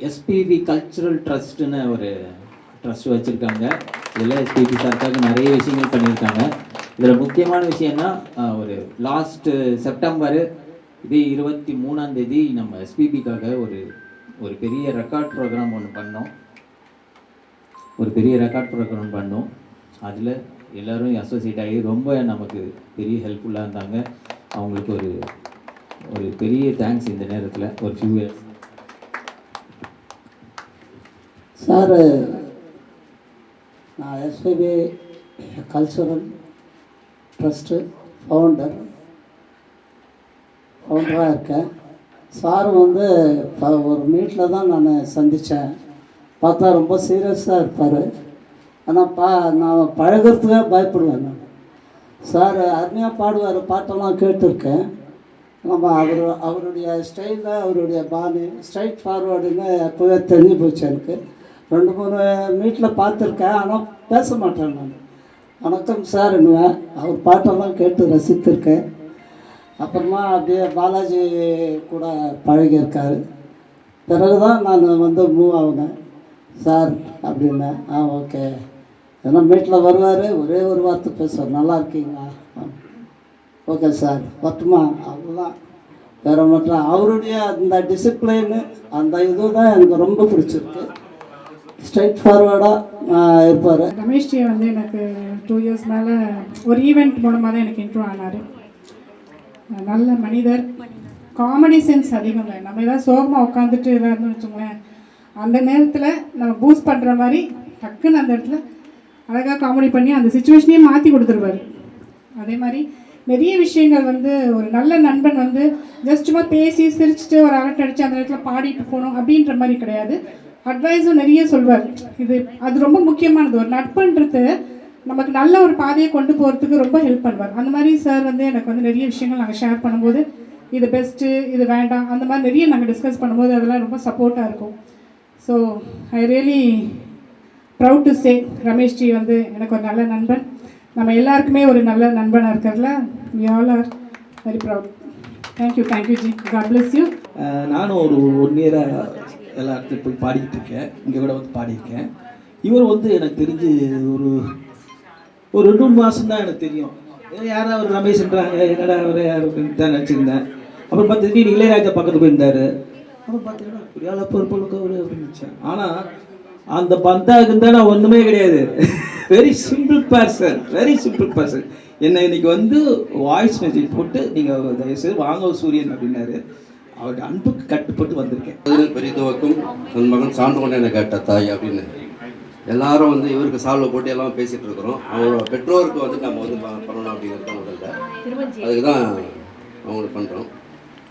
எஸ்பிபி கல்ச்சுரல் ட்ரஸ்ட்டுன்னு ஒரு ட்ரஸ்ட் வச்சுருக்காங்க. இதில் எஸ்பிபி சார்க்காக நிறைய விஷயங்கள் பண்ணியிருக்காங்க. இதில் முக்கியமான விஷயம்னா, ஒரு லாஸ்ட்டு செப்டம்பர் இதே 23ஆம் நம்ம எஸ்பிபிக்காக ஒரு பெரிய ரெக்கார்ட் ப்ரோக்ராம் ஒன்று பண்ணோம். அதில் எல்லோரும் அசோசியேட் ஆகி ரொம்ப நமக்கு பெரிய ஹெல்ப்ஃபுல்லாக இருந்தாங்க. அவங்களுக்கு ஒரு பெரிய தேங்க்ஸ் இந்த நேரத்தில். ஒரு ஃபியூ இயர்ஸ் சார், நான் எஸ்பிபி கல்ச்சுரல் ட்ரஸ்ட்டு ஃபவுண்டராக இருக்கேன். சார் வந்து ஒரு மீட்டில் தான் நான் சந்தித்தேன். பார்த்தா ரொம்ப சீரியஸாக இருப்பார். ஆனால் நான் பழகிறதுக்காக பயப்படுவேன். நான் சார் அருமையாக பாடுவார், பாட்டெல்லாம் கேட்டிருக்கேன். நம்ம அவருடைய ஸ்டைலில், அவருடைய பாணி ஸ்ட்ரைட் ஃபார்வர்டுன்னு எப்போவே தெரிஞ்சு போச்சு எனக்கு. 2-3 மீட்டில் பார்த்துருக்கேன், ஆனால் பேச மாட்டேன் நான். வணக்கம் சார் என்னுவேன். அவர் பாட்டெல்லாம் கேட்டு ரசித்திருக்கேன். அப்புறமா அப்படியே பாலாஜி கூட பழகியிருக்காரு. பிறகு தான் நான் வந்து மூவ் ஆகினேன். சார் அப்படின்னேன். ஓகே. ஏன்னா மீட்டில் வருவார், ஒரே ஒரு வார்த்தை பேசுவார், நல்லா இருக்கீங்களா, ஓகே சார், வரட்டுமா, அவ்வளோதான். வேறு மட்டும் அவருடைய அந்த டிசிப்ளின்னு அந்த இது தான் எனக்கு ரொம்ப பிடிச்சிருக்கு. ஸ்ட்ரைட் ஃபார்வர்டாக இருப்பார். ரமேஷ்ஜியை வந்து எனக்கு 2 இயர்ஸ் மேலே ஒரு ஈவெண்ட் மூலமாக தான் எனக்கு இன்ட்ரோ ஆனார். நல்ல மனிதர், காமெடி சென்ஸ் அதிகங்க. நம்ம ஏதாவது சோகமாக உட்காந்துட்டு ஏதாவது வச்சுக்கோங்களேன், அந்த நேரத்தில் நம்ம பூஸ்ட் பண்ணுற மாதிரி டக்குன்னு அந்த இடத்துல அழகாக காமெடி பண்ணி அந்த சுச்சுவேஷனையே மாற்றி கொடுத்துருவார். அதே மாதிரி நிறைய விஷயங்கள் வந்து ஒரு நல்ல நண்பன் வந்து ஜஸ்ட் சும்மா பேசி சிரிச்சுட்டு ஒரு அரட்டை அடித்து அந்த இடத்துல பாடிட்டு போகணும் அப்படின்ற மாதிரி கிடையாது. அட்வைஸும் நிறைய சொல்வார். அது ரொம்ப முக்கியமானது. ஒரு நட்புன்றது நமக்கு நல்ல ஒரு பாதையை கொண்டு போகிறதுக்கு ரொம்ப ஹெல்ப் பண்ணுவார். அந்த மாதிரி சார் வந்து எனக்கு வந்து நிறைய விஷயங்கள் நாங்கள் ஷேர் பண்ணும்போது, இது பெஸ்ட்டு, இது வேண்டாம், அந்த மாதிரி நிறைய நாங்கள் டிஸ்கஸ் பண்ணும்போது அதெல்லாம் ரொம்ப சப்போர்ட்டாக இருக்கும். So I really proud to say ரமேஷ்ஜி வந்து எனக்கு ஒரு நல்ல நண்பன். நம்ம எல்லாருக்குமே ஒரு நல்ல நண்பனாக இருக்கிறதுல we all are very proud. Thank you G. God bless you. நானும் ஒரு 1 இயராக எல்லா இடத்துலையும் போய் பாடிக்கிட்டு இருக்கேன். இங்கே கூட வந்து பாடியிருக்கேன். இவர் வந்து எனக்கு தெரிஞ்சு ஒரு ஒரு 2 மாதம் தான் எனக்கு தெரியும். யாரா அவர் ரமேஷ்ன்றாங்க, என்னடா அவர் யார் அப்படின்னு தான் நினச்சிருந்தேன். அப்புறம் பார்த்து திடீர்னு இளையராஜா பக்கத்து போயிருந்தார். அப்புறம் பார்த்தீங்கன்னா புரியாத பொறுப்புக்கு அவர் அப்படின்னு நினச்சேன். ஆனால் அந்த பந்தாவுக்கு தான் நான் ஒன்றுமே கிடையாது. Very simple person, very simple person. என்னை இன்னைக்கு வந்து வாய்ஸ் மெசேஜ் போட்டு நீங்கள் தயவுசெய்து வாங்க சூரியன் அப்படின்னாரு. அவருடைய அன்புக்கு கட்டுப்பட்டு வந்திருக்கேன். பெரிதுவக்கும் என் மகன் சான்று கொண்டு என்னை கேட்ட தாய் அப்படின்னு எல்லாரும் வந்து இவருக்கு சால்வை போட்டு எல்லாம் பேசிகிட்டு இருக்கிறோம். அவங்களோட பெற்றோருக்கு வந்து நம்ம வந்து பண்ணணும் அப்படிங்கிறது தான் முதல்ல. அதுக்கு தான் அவங்களுக்கு பண்ணுறோம்.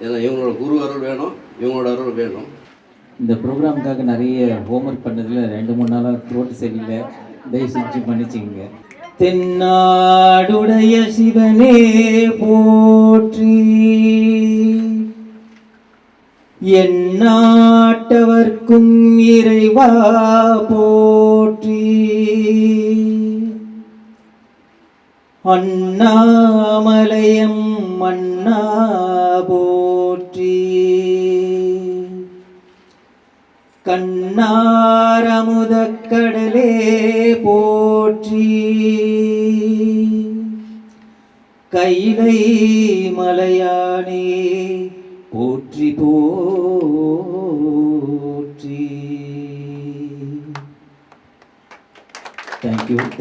ஏன்னா இவங்களோட குரு அருள் வேணும், இவங்களோட அருள் வேணும். இந்த ப்ரோக்ராமுக்காக நிறைய ஹோம்ஒர்க் பண்ணதில் 2-3 நாளாக த்ரோட்டு சரியில்லை, தயவு செஞ்சு மன்னிச்சிங்க. தென்னாடுடைய சிவனே போற்றி, எந்நாட்டவர்க்கும் இறைவா போற்றி, அண்ணாமலையம் மன்னா போற்றி, கண்ணாரமுதக் கடலே போற்றி, கைலை மலையானே போற்றி போற்றி. தேங்க்யூ.